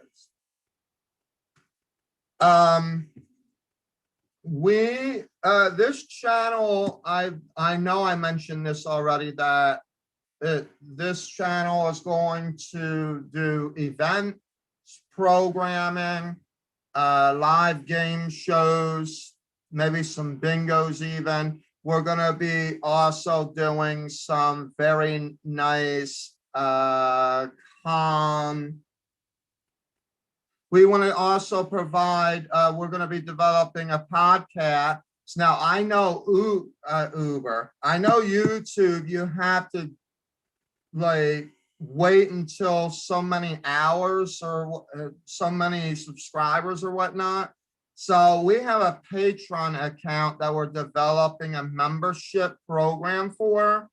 This channel, I know I mentioned this already, that this channel is going to do events, programming, live game shows, maybe some bingos even. We're going to be also doing some very nice, calm. We want to also provide, we're going to be developing a podcast. Now, I know Uber, I know YouTube, you have to like wait until so many hours or so many subscribers or whatnot. So we have a Patreon account that we're developing a membership program for.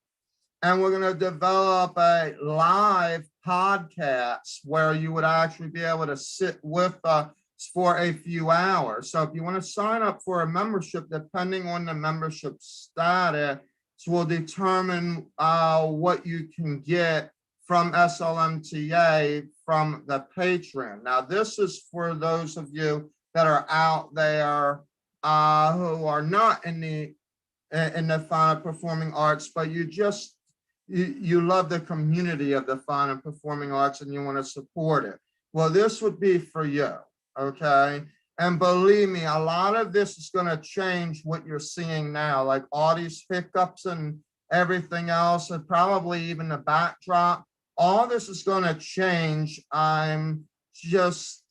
And we're going to develop a live podcast where you would actually be able to sit with us for a few hours. So if you want to sign up for a membership, depending on the membership status, will determine what you can get from SLMTA from the Patreon. Now, this is for those of you that are out there who are not in the fine and performing arts, but you love the community of the fine and performing arts and you want to support it. Well, this would be for you, okay? And believe me, a lot of this is going to change what you're seeing now, like all these hiccups and everything else, and probably even the backdrop. All this is going to change. I'm just,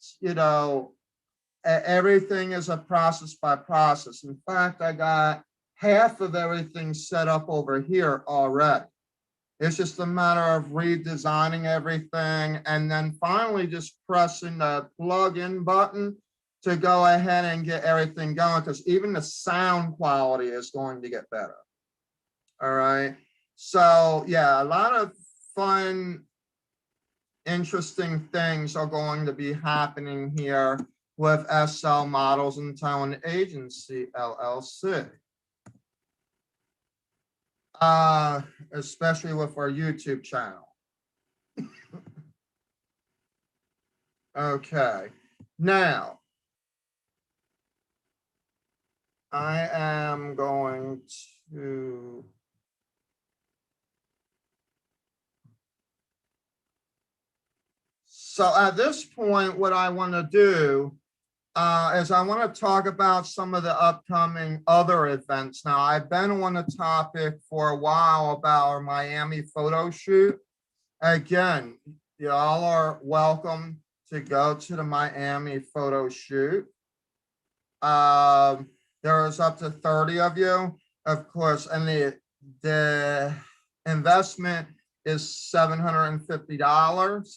everything is a process by process. In fact, I got half of everything set up over here already. It's just a matter of redesigning everything and then finally just pressing the plug-in button to go ahead and get everything going, because even the sound quality is going to get better. All right. So yeah, a lot of fun, interesting things are going to be happening here with SL Models and Talent Agency, LLC. Especially with our YouTube channel. Okay, now I am going to So at this point, what I want to do is I want to talk about some of the upcoming other events. Now, I've been on the topic for a while about our Miami photo shoot. Again, y'all are welcome to go to the Miami photo shoot. There's up to 30 of you, of course, and the investment is $750.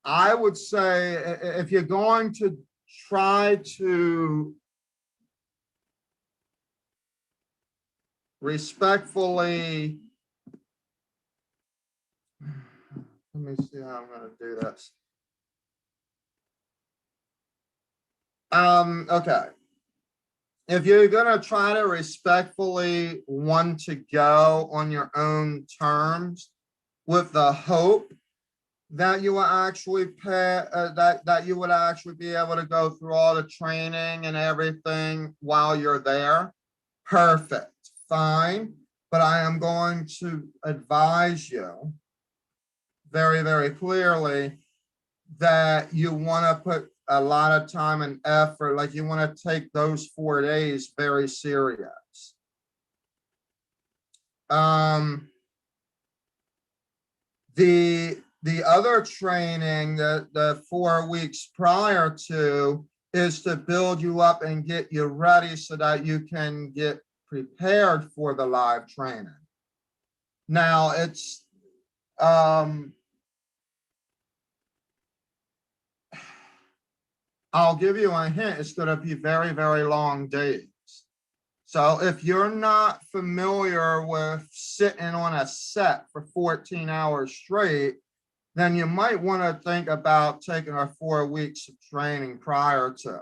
I would say if you're going to try to respectfully, let me see how I'm going to do this. Okay. If you're going to try to respectfully want to go on your own terms with the hope that you will actually pay, that you would actually be able to go through all the training and everything while you're there, perfect, fine. But I am going to advise you very, very clearly that you want to put a lot of time and effort, like you want to take those 4 days very serious. The other training, the 4 weeks prior to, is to build you up and get you ready so that you can get prepared for the live training. Now it's I'll give you a hint, it's going to be very, very long days. So if you're not familiar with sitting on a set for 14 hours straight, then you might want to think about taking a 4 weeks of training prior to,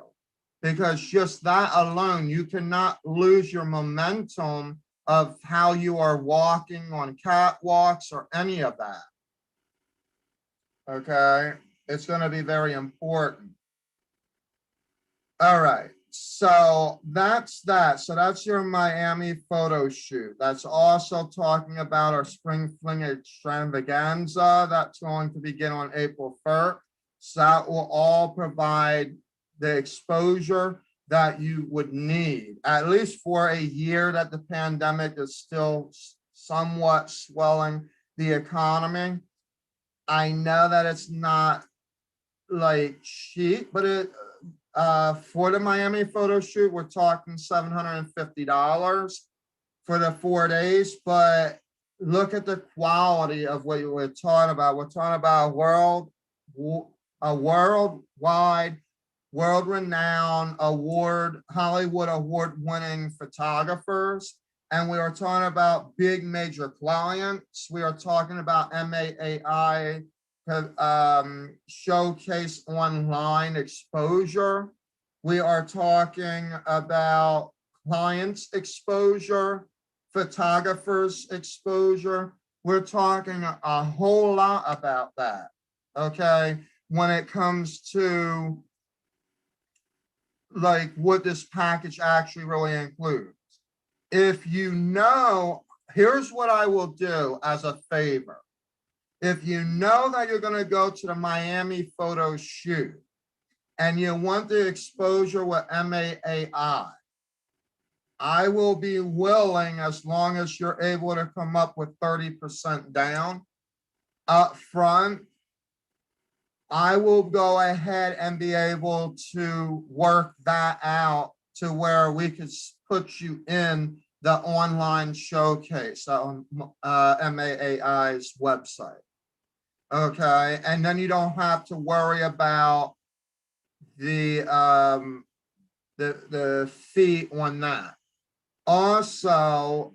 because just that alone, you cannot lose your momentum of how you are walking on catwalks or any of that. Okay, it's going to be very important. All right, so that's that. So that's your Miami photo shoot. That's also talking about our Spring Fling extravaganza that's going to begin on April 1st. So that will all provide the exposure that you would need, at least for a year that the pandemic is still somewhat swelling the economy. I know that it's not like cheap, but it for the Miami photo shoot, we're talking $750 for the 4 days, but look at the quality of what we're talking about. We're talking about a worldwide, world-renowned Hollywood award-winning photographers. And we are talking about big major clients. We are talking about MAAI showcase online exposure. We are talking about clients exposure, photographers exposure. We're talking a whole lot about that, okay, when it comes to like what this package actually really includes. If you know, here's what I will do as a favor. If you know that you're going to go to the Miami photo shoot and you want the exposure with MAAI, I will be willing, as long as you're able to come up with 30% down up front, I will go ahead and be able to work that out to where we could put you in the online showcase on MAAI's website. Okay, and then you don't have to worry about the fee on that. Also,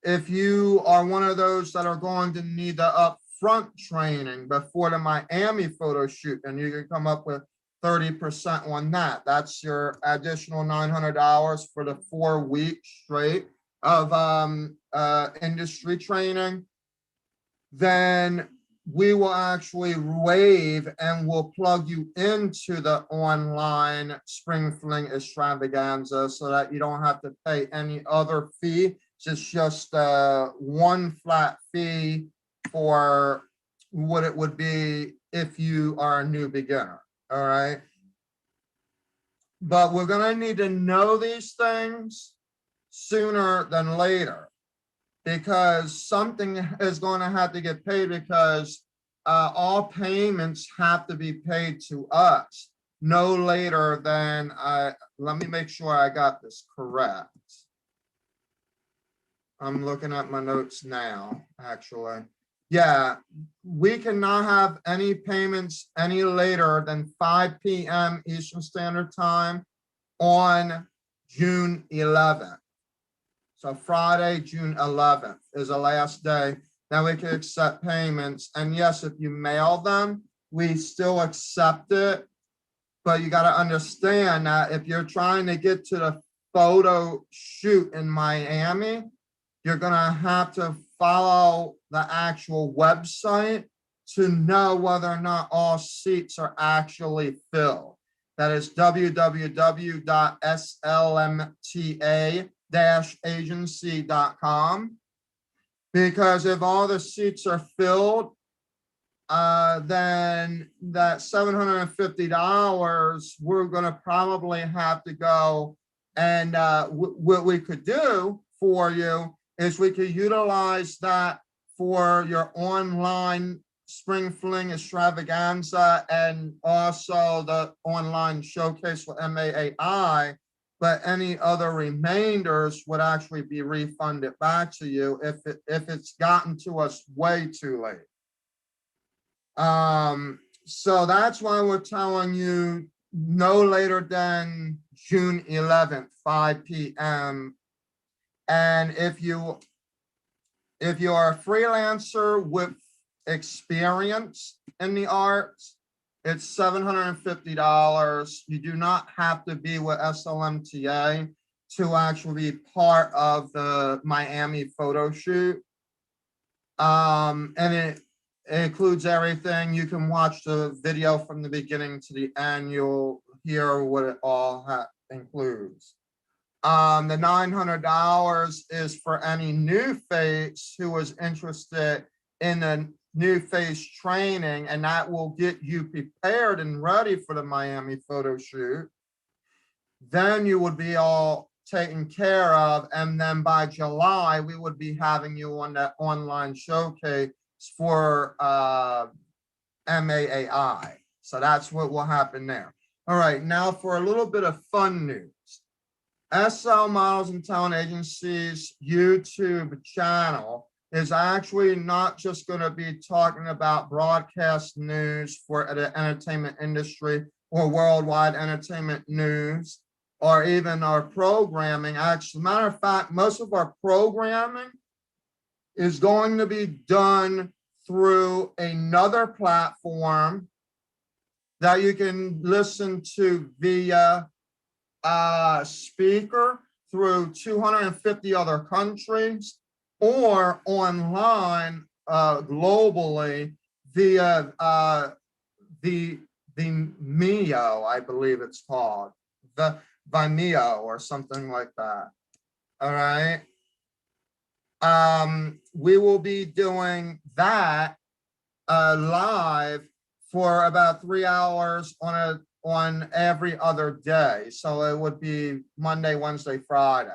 if you are one of those that are going to need the upfront training before the Miami photo shoot, and you can come up with 30% on that. That's your additional $900 for the 4 weeks straight of industry training. Then we will actually waive and will plug you into the online Spring Fling extravaganza so that you don't have to pay any other fee. It's just one flat fee for what it would be if you are a new beginner, all right? But we're gonna need to know these things sooner than later, because something is going to have to get paid, because all payments have to be paid to us no later than, let me make sure I got this correct. I'm looking at my notes now, actually. Yeah, we cannot have any payments any later than 5 p.m. Eastern Standard Time on June 11th. So Friday, June 11th is the last day that we can accept payments. And yes, if you mail them, we still accept it. But you got to understand that if you're trying to get to the photo shoot in Miami, you're going to have to follow the actual website to know whether or not all seats are actually filled. That is www.slmta-agency.com. Because if all the seats are filled, then that $750, we're going to probably have to go. And what we could do for you is we could utilize that for your online Spring Fling extravaganza and also the online showcase for MAAI, but any other remainders would actually be refunded back to you if it's gotten to us way too late. So that's why we're telling you no later than June 11th, 5 p.m. And if you are a freelancer with experience in the arts, it's $750. You do not have to be with SLMTA to actually be part of the Miami photo shoot. And it includes everything. You can watch the video from the beginning to the end. You'll hear what it all includes. The $900 is for any new face who is interested in the new face training, and that will get you prepared and ready for the Miami photo shoot. Then you would be all taken care of, and then by July we would be having you on that online showcase for MAAI. So that's what will happen there. All right, now for a little bit of fun news. SL Models and Talent Agency's YouTube channel is actually not just going to be talking about broadcast news for the entertainment industry or worldwide entertainment news, or even our programming. Actually, matter of fact, most of our programming is going to be done through another platform that you can listen to via speaker through 250 other countries, or online globally via the Vimeo, I believe it's called, the Vimeo or something like that. All right. We will be doing that live for about 3 hours on every other day. So it would be Monday, Wednesday, Friday.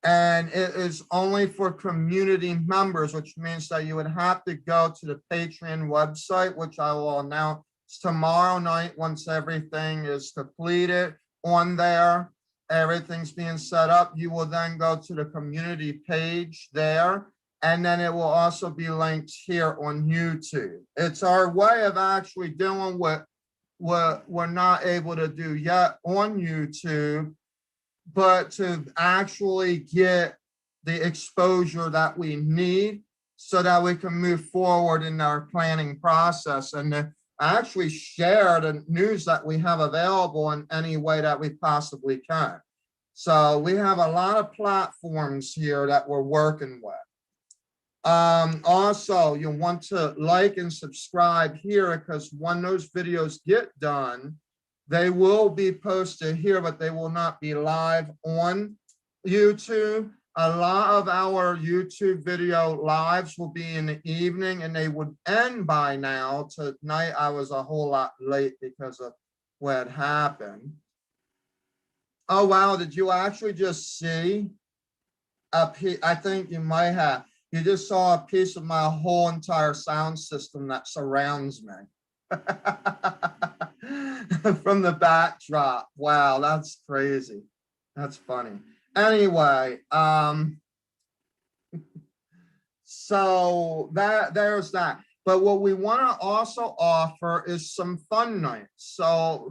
And it is only for community members, which means that you would have to go to the Patreon website, which I will announce tomorrow night once everything is completed on there. Everything's being set up. You will then go to the community page there, and then it will also be linked here on YouTube. It's our way of actually doing what we're not able to do yet on YouTube, but to actually get the exposure that we need so that we can move forward in our planning process and actually share the news that we have available in any way that we possibly can. So we have a lot of platforms here that we're working with. Also, you'll want to like and subscribe here, because when those videos get done, they will be posted here, but they will not be live on YouTube. A lot of our YouTube video lives will be in the evening and they would end by now. Tonight, I was a whole lot late because of what happened. Oh, wow. Did you actually just see a piece? I think you might have. You just saw a piece of my whole entire sound system that surrounds me. From the backdrop. Wow, that's crazy. That's funny. Anyway, so there's that. But what we want to also offer is some fun nights. So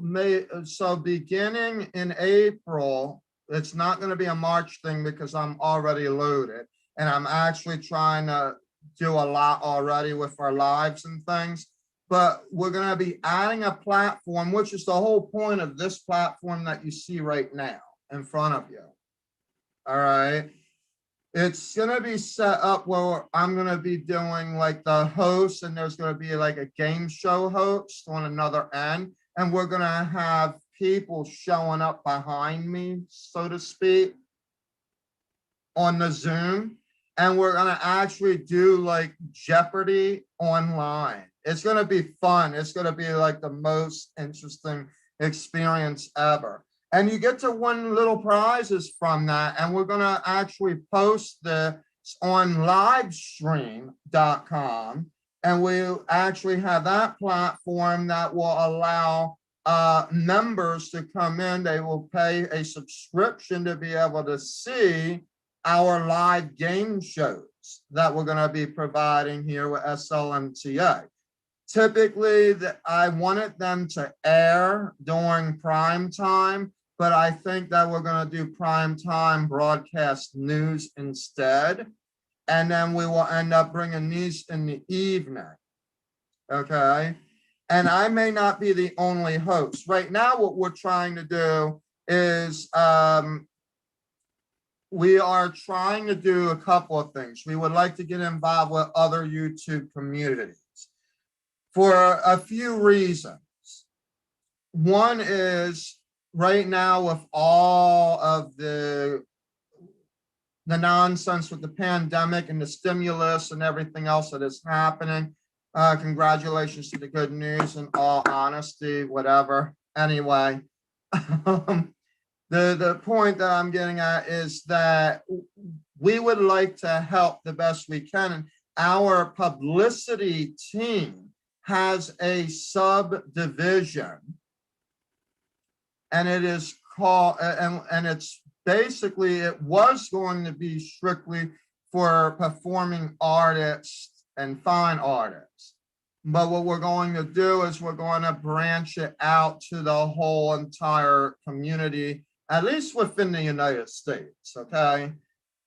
beginning in April, it's not going to be a March thing because I'm already loaded and I'm actually trying to do a lot already with our lives and things. But we're going to be adding a platform, which is the whole point of this platform that you see right now in front of you. All right. It's going to be set up where I'm going to be doing like the host, and there's going to be like a game show host on another end. And we're going to have people showing up behind me, so to speak, on the Zoom. And we're going to actually do like Jeopardy online. It's going to be fun. It's going to be like the most interesting experience ever. And you get to win little prizes from that. And we're going to actually post this on livestream.com. And we'll actually have that platform that will allow members to come in. They will pay a subscription to be able to see our live game shows that we're going to be providing here with SLMTA. Typically, I wanted them to air during prime time, but I think that we're going to do prime time broadcast news instead. And then we will end up bringing these in the evening. Okay. And I may not be the only host. Right now, what we're trying to do is we are trying to do a couple of things. We would like to get involved with other YouTube communities for a few reasons. One is right now with all of the nonsense with the pandemic and the stimulus and everything else that is happening. Congratulations to the good news, in all honesty, whatever. Anyway, the point that I'm getting at is that we would like to help the best we can. And our publicity team has a subdivision, and it is called, and it's basically, it was going to be strictly for performing artists and fine artists. But what we're going to do is we're going to branch it out to the whole entire community, at least within the United States, okay?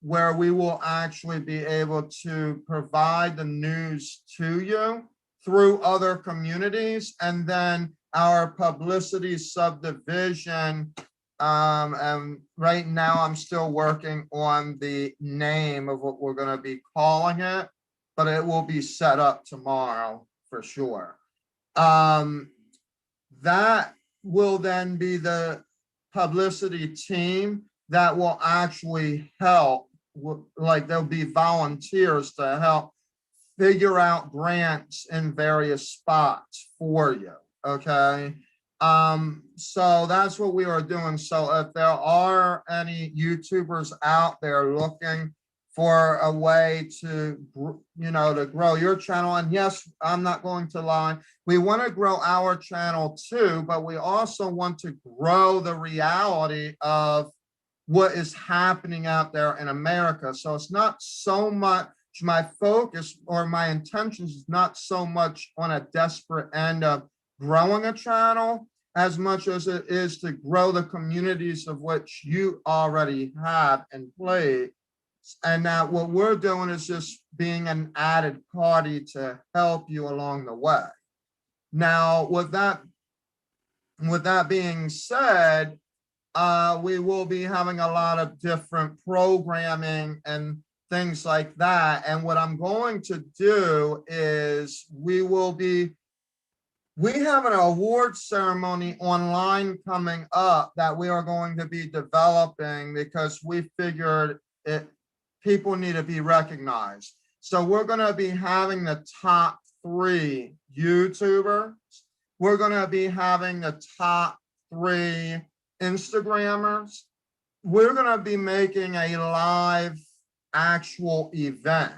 Where we will actually be able to provide the news to you through other communities, and then our publicity subdivision. And right now I'm still working on the name of what we're going to be calling it, but it will be set up tomorrow for sure. That will then be the publicity team that will actually help, like there'll be volunteers to help figure out grants in various spots for you, okay? So that's what we are doing. So if there are any YouTubers out there looking for a way to, to grow your channel, and yes, I'm not going to lie, we want to grow our channel too, but we also want to grow the reality of what is happening out there in America. So it's not so much my focus or my intentions is not so much on a desperate end of growing a channel as much as it is to grow the communities of which you already have in place. And that what we're doing is just being an added party to help you along the way. Now, with that being said, we will be having a lot of different programming and things like that. And what I'm going to do is we have an award ceremony online coming up that we are going to be developing, because we figured it people need to be recognized. So we're going to be having the top 3 YouTubers. We're going to be having the top 3 Instagrammers. We're going to be making a live actual event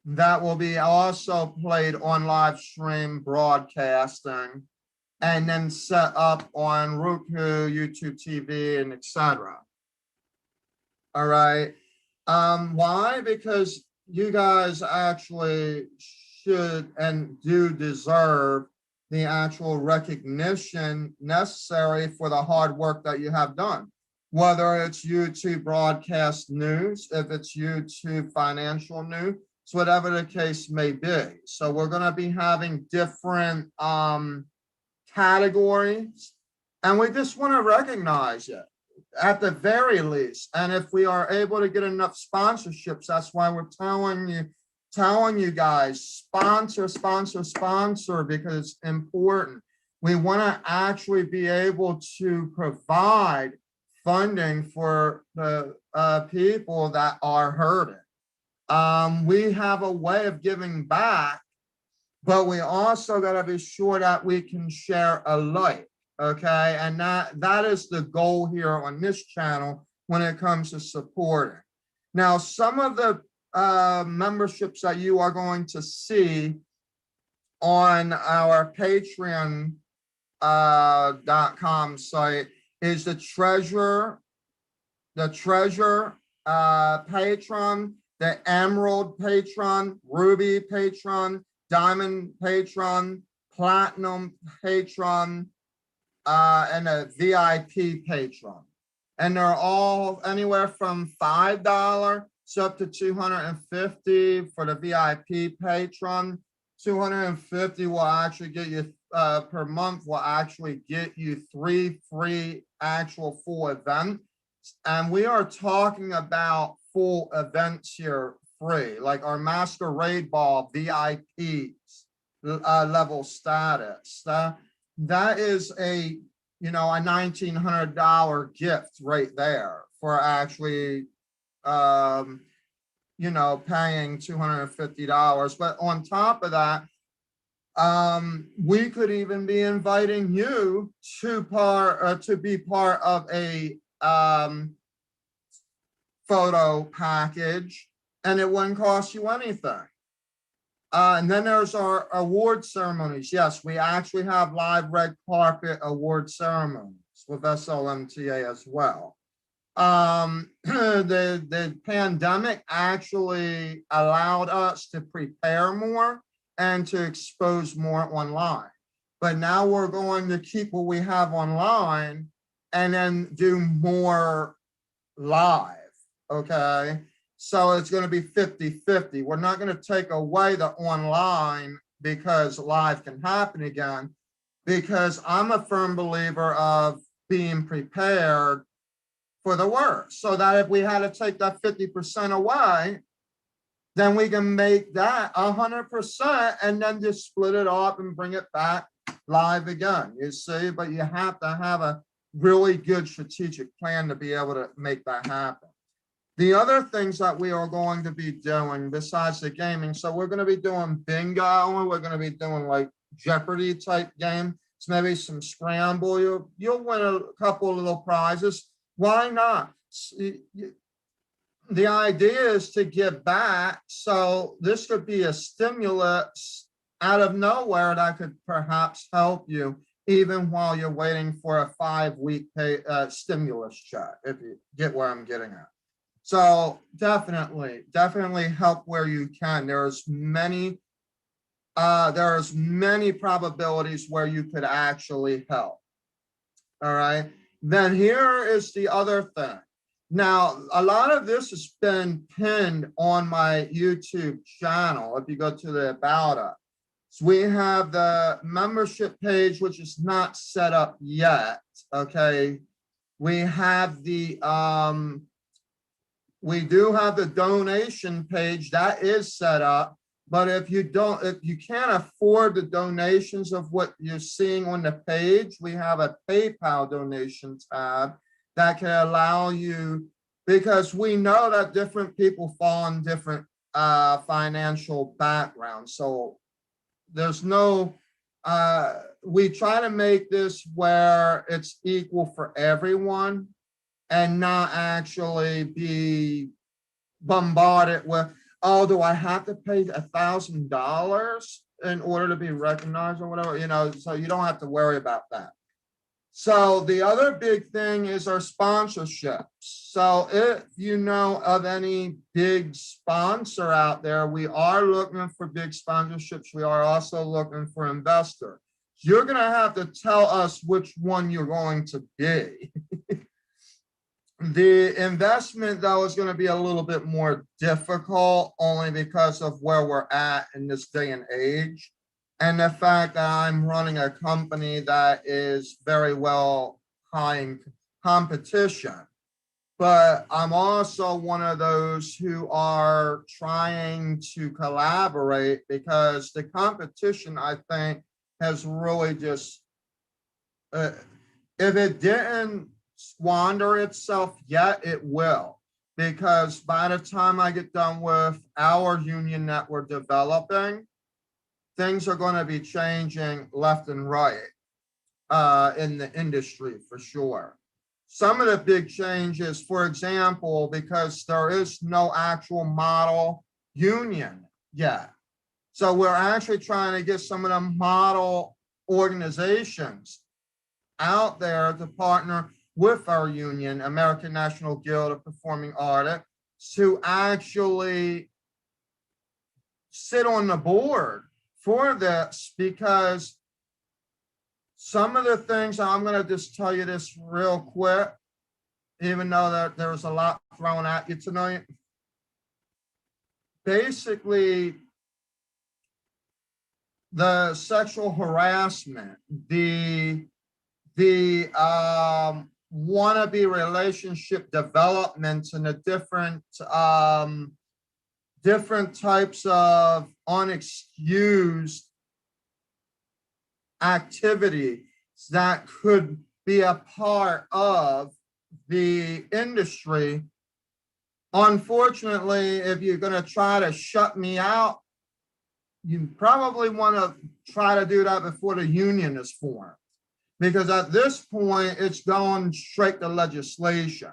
that will be also played on live stream broadcasting and then set up on Roku, YouTube TV, and etc. All right. Why? Because you guys actually should and do deserve the actual recognition necessary for the hard work that you have done. Whether it's YouTube broadcast news, if it's YouTube financial news, whatever the case may be. So we're going to be having different categories, and we just want to recognize it at the very least. And if we are able to get enough sponsorships, that's why we're telling you guys, sponsor, because it's important. We want to actually be able to provide funding for the people that are hurting. We have a way of giving back, but we also got to be sure that we can share alike. Okay, and that is the goal here on this channel when it comes to supporting. Now, some of the memberships that you are going to see on our Patreon.com site is the treasure patron, the emerald patron, ruby patron, diamond patron, platinum patron, and a VIP patron. And they're all anywhere from $5 up to $250 for the VIP patron. $250 will actually get you per month will actually get you 3 free actual full events. And we are talking about full events here free, like our Masquerade Ball VIP level status. That is a $1,900 gift right there for actually paying $250. But on top of that, we could even be inviting you to be part of a photo package, and it wouldn't cost you anything. And then there's our award ceremonies. Yes, we actually have live red carpet award ceremonies with SLMTA as well. The pandemic actually allowed us to prepare more and to expose more online. But now we're going to keep what we have online and then do more live, okay? So it's going to be 50-50. We're not going to take away the online because live can happen again, because I'm a firm believer of being prepared for the worst, so that if we had to take that 50% away, then we can make that 100% and then just split it off and bring it back live again, you see? But you have to have a really good strategic plan to be able to make that happen. The other things that we are going to be doing besides the gaming, so we're going to be doing bingo, we're going to be doing like Jeopardy type game, so maybe some scramble. You'll win a couple of little prizes. Why not? The idea is to give back, so this could be a stimulus out of nowhere that could perhaps help you even while you're waiting for a 5-week stimulus check, if you get where I'm getting at. So definitely help where you can. There's many probabilities where you could actually help. All right. Then here is the other thing. Now, a lot of this has been pinned on my YouTube channel. If you go to the About Us, so we have the membership page, which is not set up yet. Okay. We have the we do have the donation page that is set up, but if you can't afford the donations of what you're seeing on the page, we have a PayPal donation tab that can allow you because we know that different people fall in different financial backgrounds. So there's no, we try to make this where it's equal for everyone and not actually be bombarded with, oh, do I have to pay $1,000 in order to be recognized or whatever, you know, so you don't have to worry about that. So the other big thing is our sponsorships. So if you know of any big sponsor out there, we are looking for big sponsorships. We are also looking for investors. You're going to have to tell us which one you're going to be. The investment, though, is going to be a little bit more difficult only because of where we're at in this day and age. And the fact that I'm running a company that is very well high in competition. But I'm also one of those who are trying to collaborate because the competition, I think, has really just, if it didn't squander itself yet, it will. Because by the time I get done with our union that we're developing, things are going to be changing left and right in the industry for sure. Some of the big changes, for example, because there is no actual model union yet. So we're actually trying to get some of the model organizations out there to partner with our union, American National Guild of Performing Artists, to actually sit on the board for this, because some of the things, I'm going to just tell you this real quick, even though that there was a lot thrown at you tonight. Basically, the sexual harassment, the wannabe relationship developments, and the different types of unexcused activity that could be a part of the industry. Unfortunately, if you're going to try to shut me out, you probably want to try to do that before the union is formed, because at this point, it's going straight to legislation.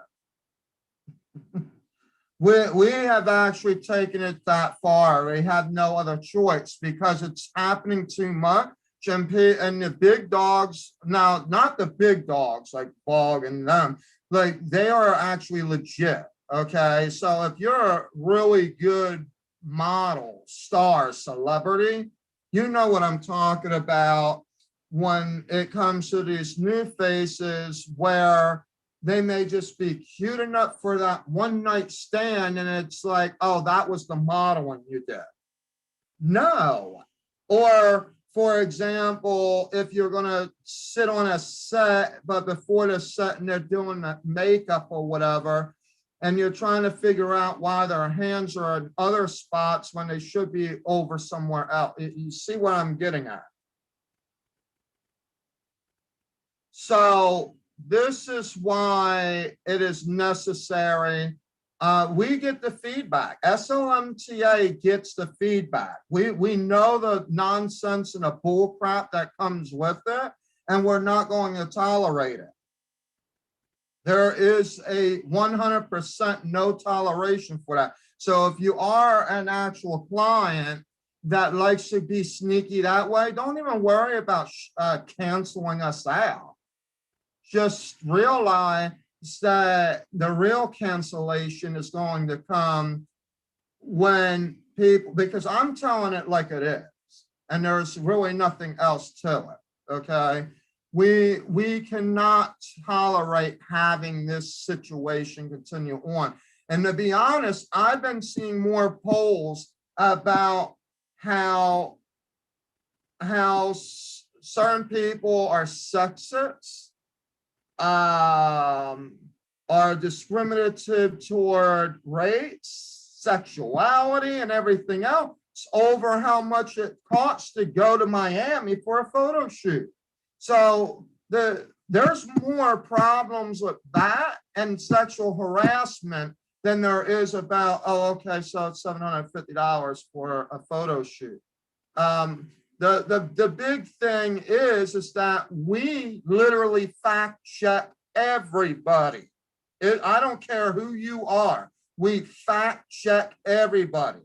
We have actually taken it that far. We have no other choice because it's happening too much. And the big dogs, now, not the big dogs like Bog and them, like they are actually legit. Okay. So if you're a really good model, star, celebrity, you know what I'm talking about when it comes to these new faces where they may just be cute enough for that one night stand. And it's like, oh, that was the modeling you did. No. Or, for example, if you're going to sit on a set, but before the set and they're doing the makeup or whatever, and you're trying to figure out why their hands are in other spots when they should be over somewhere else. You see what I'm getting at? So this is why it is necessary. We get the feedback. SLMTA gets the feedback. We know the nonsense and the bull crap that comes with it, and we're not going to tolerate it. There is a 100% no toleration for that. So if you are an actual client that likes to be sneaky that way, don't even worry about canceling us out. Just realize that the real cancellation is going to come when people, because I'm telling it like it is, and there's really nothing else to it. Okay. We cannot tolerate having this situation continue on. And to be honest, I've been seeing more polls about how certain people are sexist, are discriminative toward race, sexuality, and everything else over how much it costs to go to Miami for a photo shoot. So there's more problems with that and sexual harassment than there is about, oh, okay, so it's $750 for a photo shoot. The big thing is that we literally fact check everybody. I don't care who you are. We fact check everybody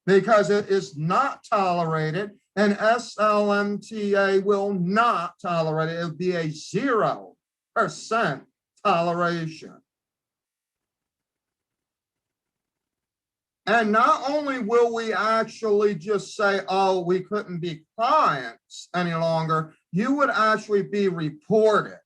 because it is not tolerated, and SLMTA will not tolerate it. It will be a 0% toleration. And not only will we actually just say, oh, we couldn't be clients any longer, you would actually be reported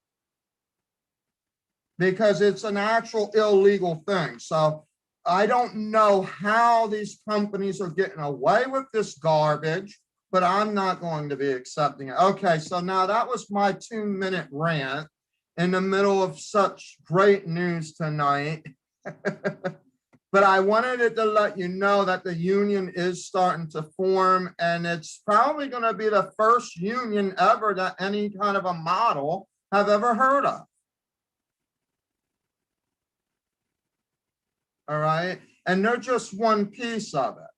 because it's an actual illegal thing. So I don't know how these companies are getting away with this garbage, but I'm not going to be accepting it. Okay, so now that was my 2-minute rant in the middle of such great news tonight. But I wanted it to let you know that the union is starting to form, and it's probably going to be the first union ever that any kind of a model have ever heard of. All right. And they're just one piece of it.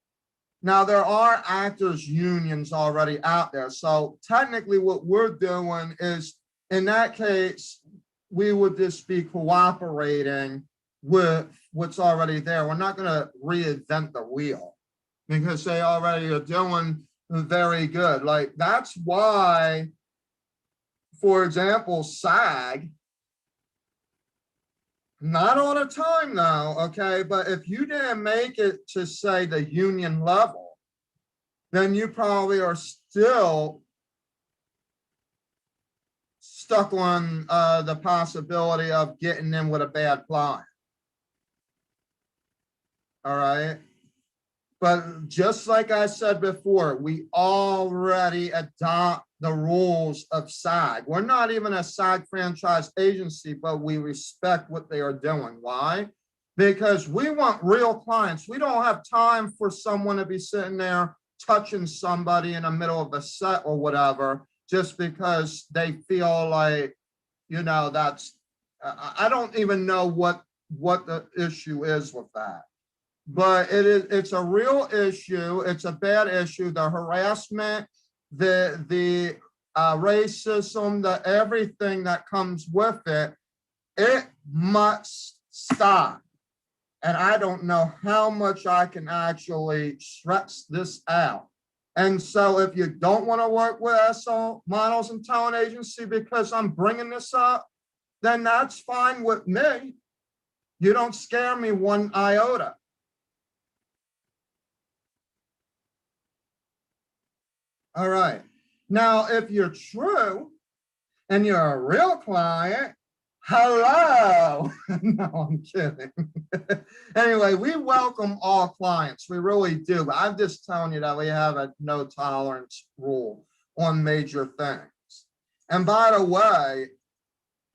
Now, there are actors unions already out there. So technically what we're doing is, in that case, we would just be cooperating with what's already there. We're not going to reinvent the wheel because they already are doing very good. Like, that's why, for example, SAG, not all the time though, okay, but if you didn't make it to, say, the union level, then you probably are still stuck on the possibility of getting in with a bad client. All right. But just like I said before, we already adopt the rules of SAG. We're not even a SAG franchise agency, but we respect what they are doing. Why? Because we want real clients. We don't have time for someone to be sitting there touching somebody in the middle of the set or whatever, just because they feel like, you know, that's, I don't even know what the issue is with that. But it's a real issue. It's a bad issue. The harassment, the racism, the everything that comes with it, it must stop. And I don't know how much I can actually stretch this out. And so if you don't want to work with SL Models and Talent Agency because I'm bringing this up, then that's fine with me. You don't scare me one iota. All right. Now, if you're true and you're a real client, hello. No, I'm kidding. Anyway, we welcome all clients. We really do. But I'm just telling you that we have a no tolerance rule on major things. And by the way,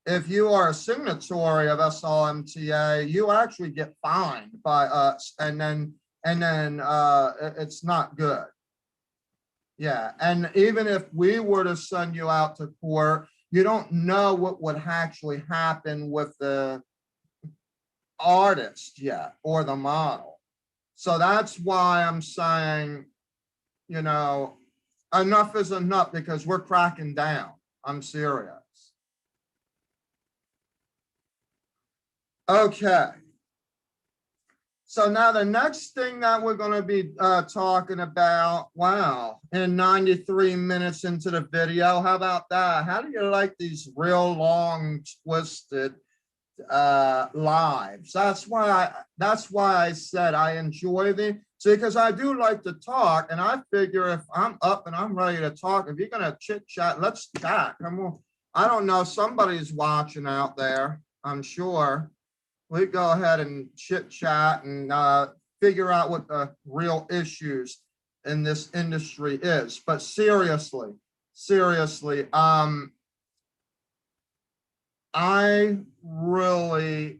if you are a signatory of SLMTA, you actually get fined by us, and then it's not good. Yeah, and even if we were to send you out to court, you don't know what would actually happen with the artist yet or the model. So that's why I'm saying, you know, enough is enough, because we're cracking down. I'm serious. Okay. So now the next thing that we're going to be talking about, wow, in 93 minutes into the video, how about that? How do you like these real long, twisted lives? That's why I said I enjoy the, see, because I do like to talk, and I figure if I'm up and I'm ready to talk, if you're going to chit chat, let's chat. Come on. I don't know, somebody's watching out there, I'm sure. We go ahead and chit chat and figure out what the real issues in this industry is. But seriously, I really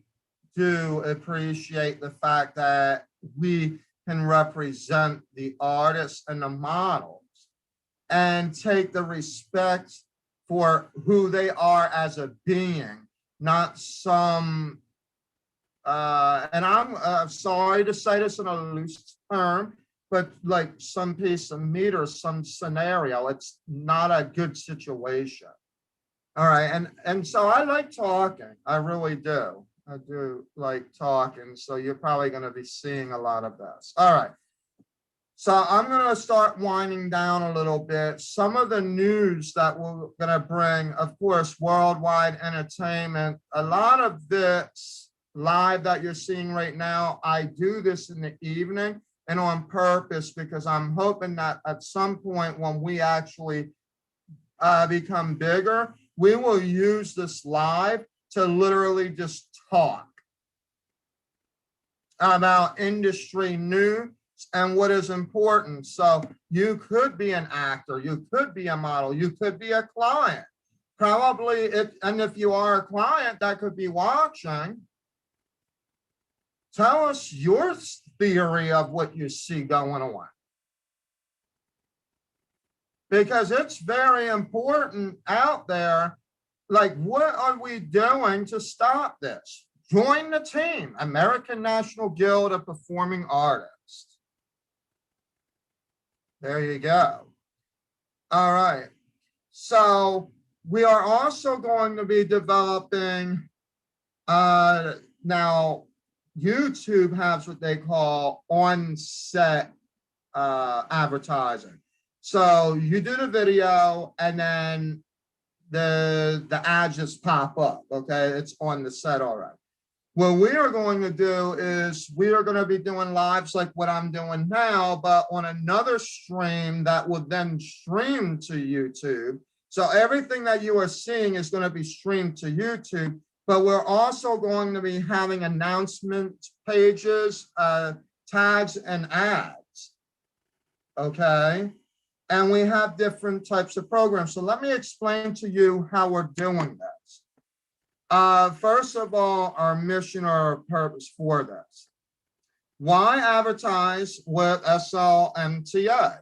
do appreciate the fact that we can represent the artists and the models and take the respect for who they are as a being, not some, and I'm sorry to say this in a loose term, but like some piece of meat or some scenario. It's not a good situation. All right, and so I like talking. I really do. I do like talking. So you're probably going to be seeing a lot of this. All right. So I'm going to start winding down a little bit. Some of the news that we're going to bring, of course, worldwide entertainment. A lot of this live that you're seeing right now, I do this in the evening and on purpose because I'm hoping that at some point when we actually become bigger, we will use this live to literally just talk about industry news and what is important. So you could be an actor, you could be a model, you could be a client. Probably, if you are a client that could be watching, tell us your theory of what you see going on. Because it's very important out there. Like, what are we doing to stop this? Join the team, American National Guild of Performing Artists. There you go. All right. So we are also going to be developing, now YouTube has what they call on-set advertising. So you do the video and then the ads just pop up, okay? It's on the set already. What we are going to do is we are going to be doing lives like what I'm doing now, but on another stream that will then stream to YouTube. So everything that you are seeing is going to be streamed to YouTube, but we're also going to be having announcement pages, tags, and ads, okay? And we have different types of programs. So let me explain to you how we're doing this. First of all, our mission or purpose for this. Why advertise with SLMTA?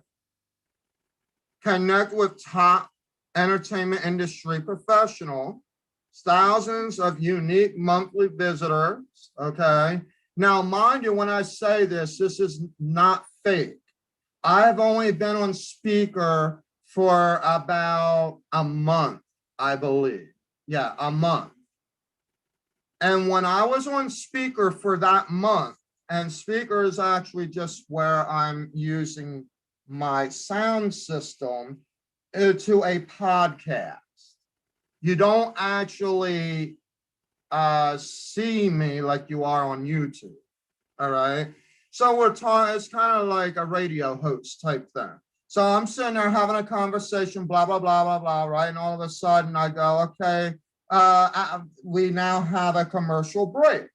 Connect with top entertainment industry professionals, thousands of unique monthly visitors, okay? Now, mind you, when I say this, this is not fake. I've only been on speaker for about a month, I believe. Yeah, a month. And when I was on speaker for that month, and speaker is actually just where I'm using my sound system to a podcast. You don't actually see me like you are on YouTube, all right? So we're talking, it's kind of like a radio host type thing. So I'm sitting there having a conversation, blah, blah, blah, blah, blah, right? And all of a sudden I go, okay, we now have a commercial break.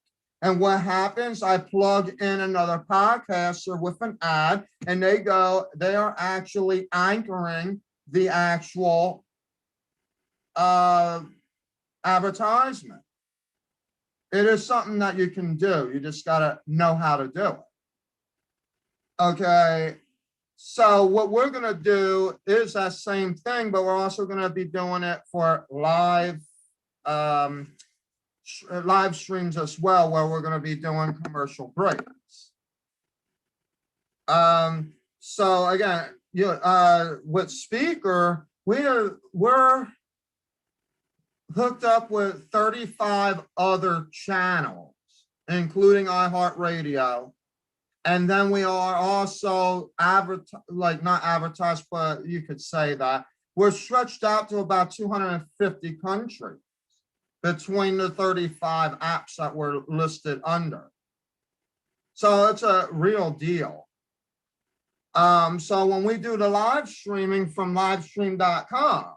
And what happens, I plug in another podcaster with an ad and they are actually anchoring the actual advertisement. It is something that you can do. You just got to know how to do it. Okay. So what we're going to do is that same thing, but we're also going to be doing it for live streams as well, where we're going to be doing commercial breaks. So again, with speaker, we're hooked up with 35 other channels, including iHeartRadio. And then we are also not advertised, but you could say that we're stretched out to about 250 countries between the 35 apps that were listed under. So it's a real deal. So when we do the live streaming from livestream.com,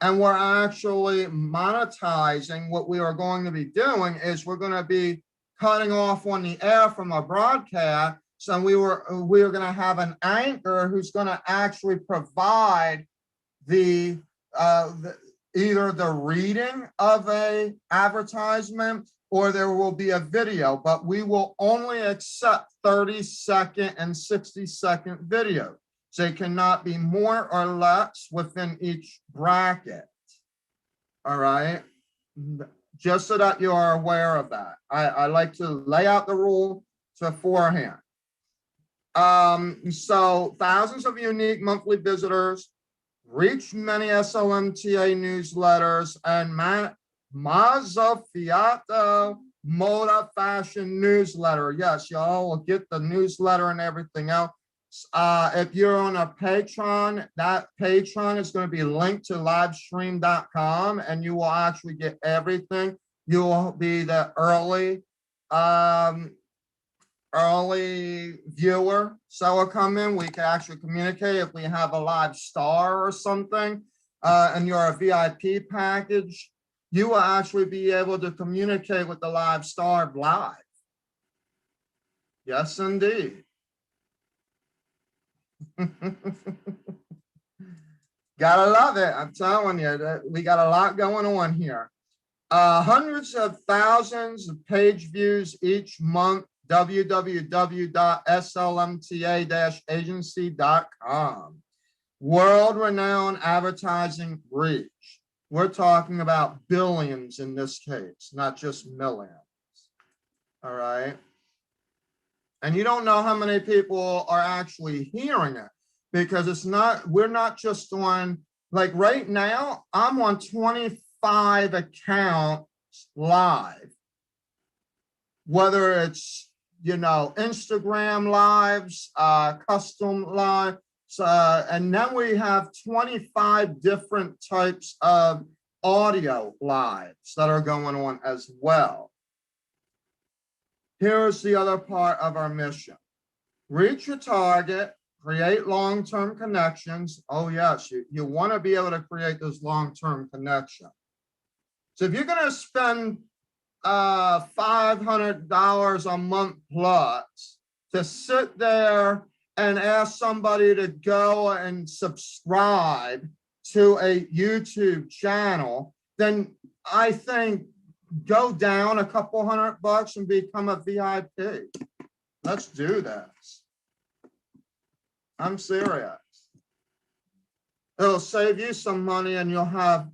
and we're actually monetizing, what we are going to be doing is we're going to be cutting off on the air from a broadcast. So we are going to have an anchor who's going to actually provide the either the reading of a advertisement or there will be a video, but we will only accept 30-second and 60-second video. They cannot be more or less within each bracket. All right. Just so that you are aware of that. I like to lay out the rule beforehand. So thousands of unique monthly visitors, reach many SLMTA newsletters, and Mazzafiato Moda Fashion newsletter. Yes, y'all will get the newsletter and everything else. If you're on a Patreon, that Patreon is going to be linked to livestream.com, and you will actually get everything. You will be the early viewer. So we'll come in, we can actually communicate if we have a live star or something, and you're a VIP package, you will actually be able to communicate with the live star live. Yes, indeed. Gotta love it. I'm telling you that we got a lot going on here. Hundreds of thousands of page views each month. www.slmta-agency.com. World-renowned advertising reach. We're talking about billions in this case, not just millions. All right. And you don't know how many people are actually hearing it, because it's not, we're not just on, like right now, I'm on 25 accounts live, whether it's, you know, Instagram lives, custom live, and then we have 25 different types of audio lives that are going on as well. Here's the other part of our mission. Reach your target, create long-term connections. Oh yes, you want to be able to create those long-term connections. So if you're going to spend $500 a month plus to sit there and ask somebody to go and subscribe to a YouTube channel, then I think go down a couple $100 and become a VIP. Let's do this. I'm serious. It'll save you some money, and you'll have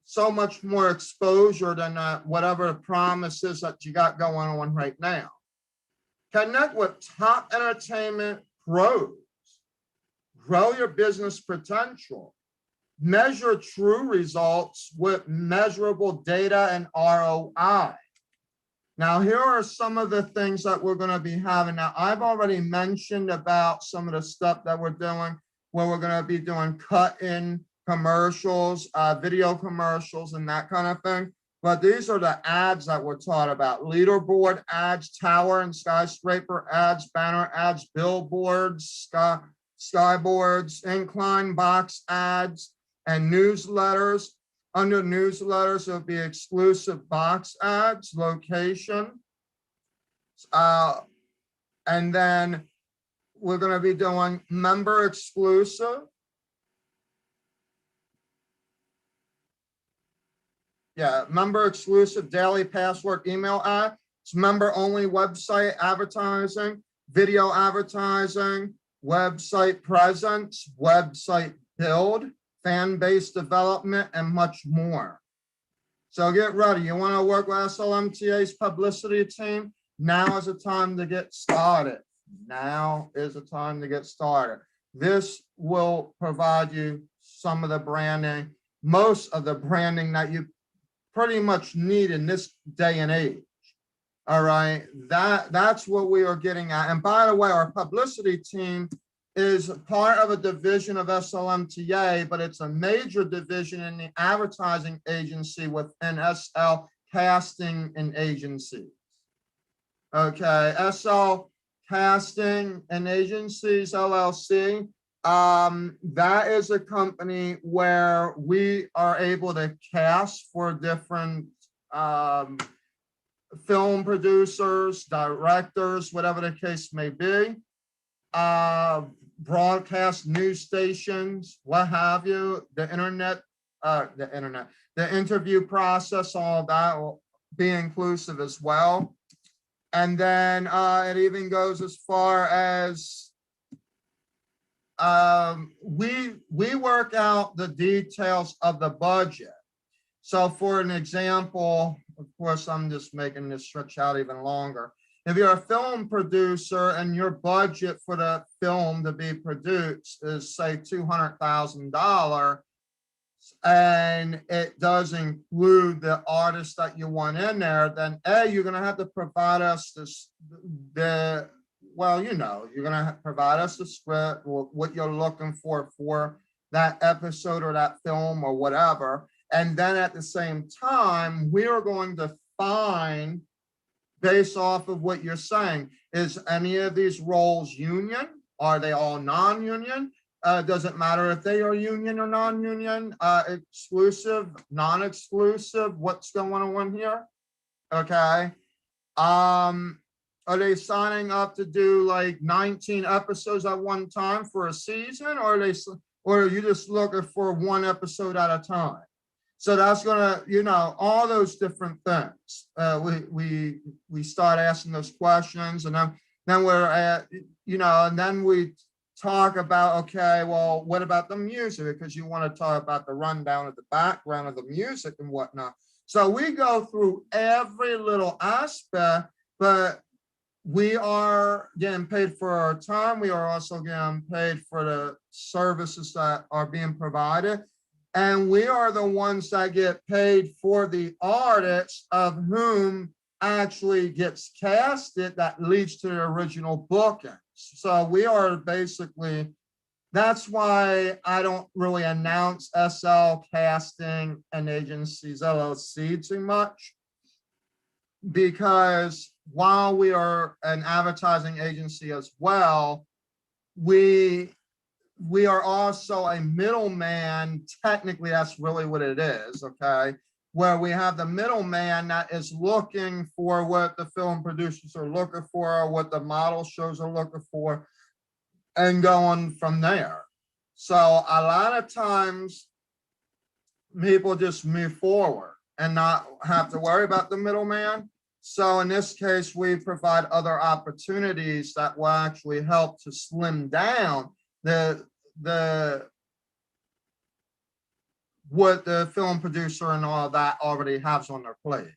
so much more exposure than whatever the promises that you got going on right now. Connect with top entertainment pros. Grow your business potential. Measure true results with measurable data and ROI. Now, here are some of the things that we're going to be having. Now, I've already mentioned about some of the stuff that we're doing, where we're going to be doing cut-in commercials, video commercials, and that kind of thing. But these are the ads that we're taught about: leaderboard ads, tower and skyscraper ads, banner ads, billboards, skyboards, incline box ads, and newsletters. Under newsletters, there'll be exclusive box ads, location. And then we're going to be doing member exclusive. Yeah, member exclusive daily password email ad. It's member only website advertising, video advertising, website presence, website build, fan base development, and much more. So get ready. You want to work with SLMTA's publicity team? Now is the time to get started. Now is the time to get started. This will provide you some of the branding, most of the branding that you pretty much need in this day and age. All right, that's what we are getting at. And by the way, our publicity team is part of a division of SLMTA, but it's a major division in the advertising agency within SL Casting and Agencies. Okay, SL Casting and Agencies, LLC. That is a company where we are able to cast for different film producers, directors, whatever the case may be, broadcast news stations, what have you, the interview process, all that will be inclusive as well. And then it even goes as far as we work out the details of the budget. So for an example, of course, I'm just making this stretch out even longer. If you're a film producer and your budget for the film to be produced is, say, $200,000, and it does include the artist that you want in there, then you're going to have to provide us well, you're going to provide us the script or what you're looking for that episode or that film or whatever. And then at the same time, we are going to find, based off of what you're saying, is any of these roles union? Are they all non-union? Does it matter if they are union or non-union, exclusive, non-exclusive? What's going on here? Okay. Are they signing up to do like 19 episodes at one time for a season, or are you just looking for one episode at a time? So that's gonna, all those different things. We start asking those questions, and then we're at, and then we talk about, okay, well, what about the music? Because you want to talk about the rundown of the background of the music and whatnot. So we go through every little aspect, but we are getting paid for our time. We are also getting paid for the services that are being provided. And we are the ones that get paid for the artists of whom actually gets casted that leads to the original bookings. So we are basically, that's why I don't really announce SL Casting and Agencies LLC too much, because while we are an advertising agency as well, we are also a middleman. Technically, that's really what it is, okay? Where we have the middleman that is looking for what the film producers are looking for, what the model shows are looking for, and going from there. So a lot of times, people just move forward and not have to worry about the middleman. So in this case, we provide other opportunities that will actually help to slim down what the film producer and all that already has on their plate.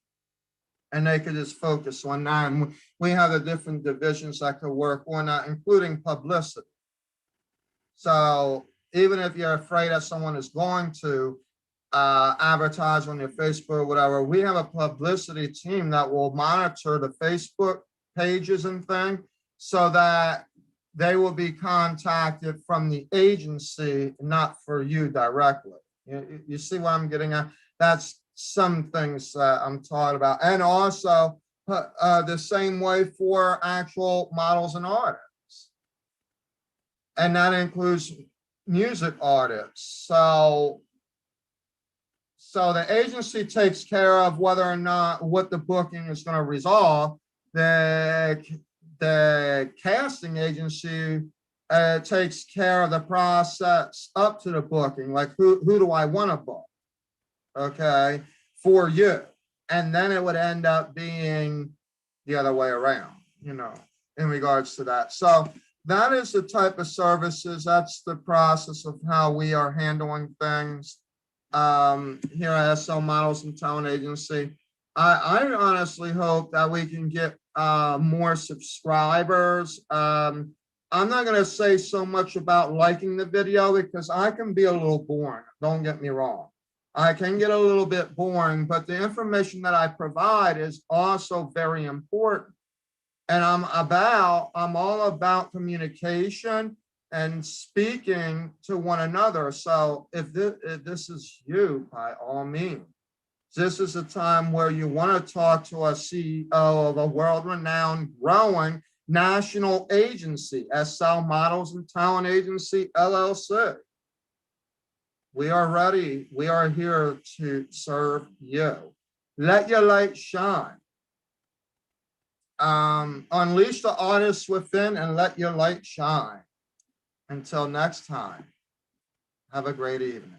And they could just focus on that. And we have the different divisions that could work on that, including publicity. So even if you're afraid that someone is going to advertise on your Facebook or whatever, we have a publicity team that will monitor the Facebook pages and things so that they will be contacted from the agency, not for you directly. You see what I'm getting at? That's some things that I'm talking about. And also the same way for actual models and artists. And that includes music artists. So the agency takes care of whether or not what the booking is going to resolve. The casting agency takes care of the process up to the booking, like who do I want to book, okay, for you. And then it would end up being the other way around, in regards to that. So that is the type of services, that's the process of how we are handling things here at SL Models and Talent Agency. I honestly hope that we can get more subscribers. I'm not going to say so much about liking the video because I can be a little boring. Don't get me wrong. I can get a little bit boring, but the information that I provide is also very important. And I'm all about communication and speaking to one another. So if this is you, by all means, this is a time where you want to talk to a CEO of a world-renowned, growing national agency, SL Models and Talent Agency, LLC. We are ready. We are here to serve you. Let your light shine. Unleash the artists within and let your light shine. Until next time, have a great evening.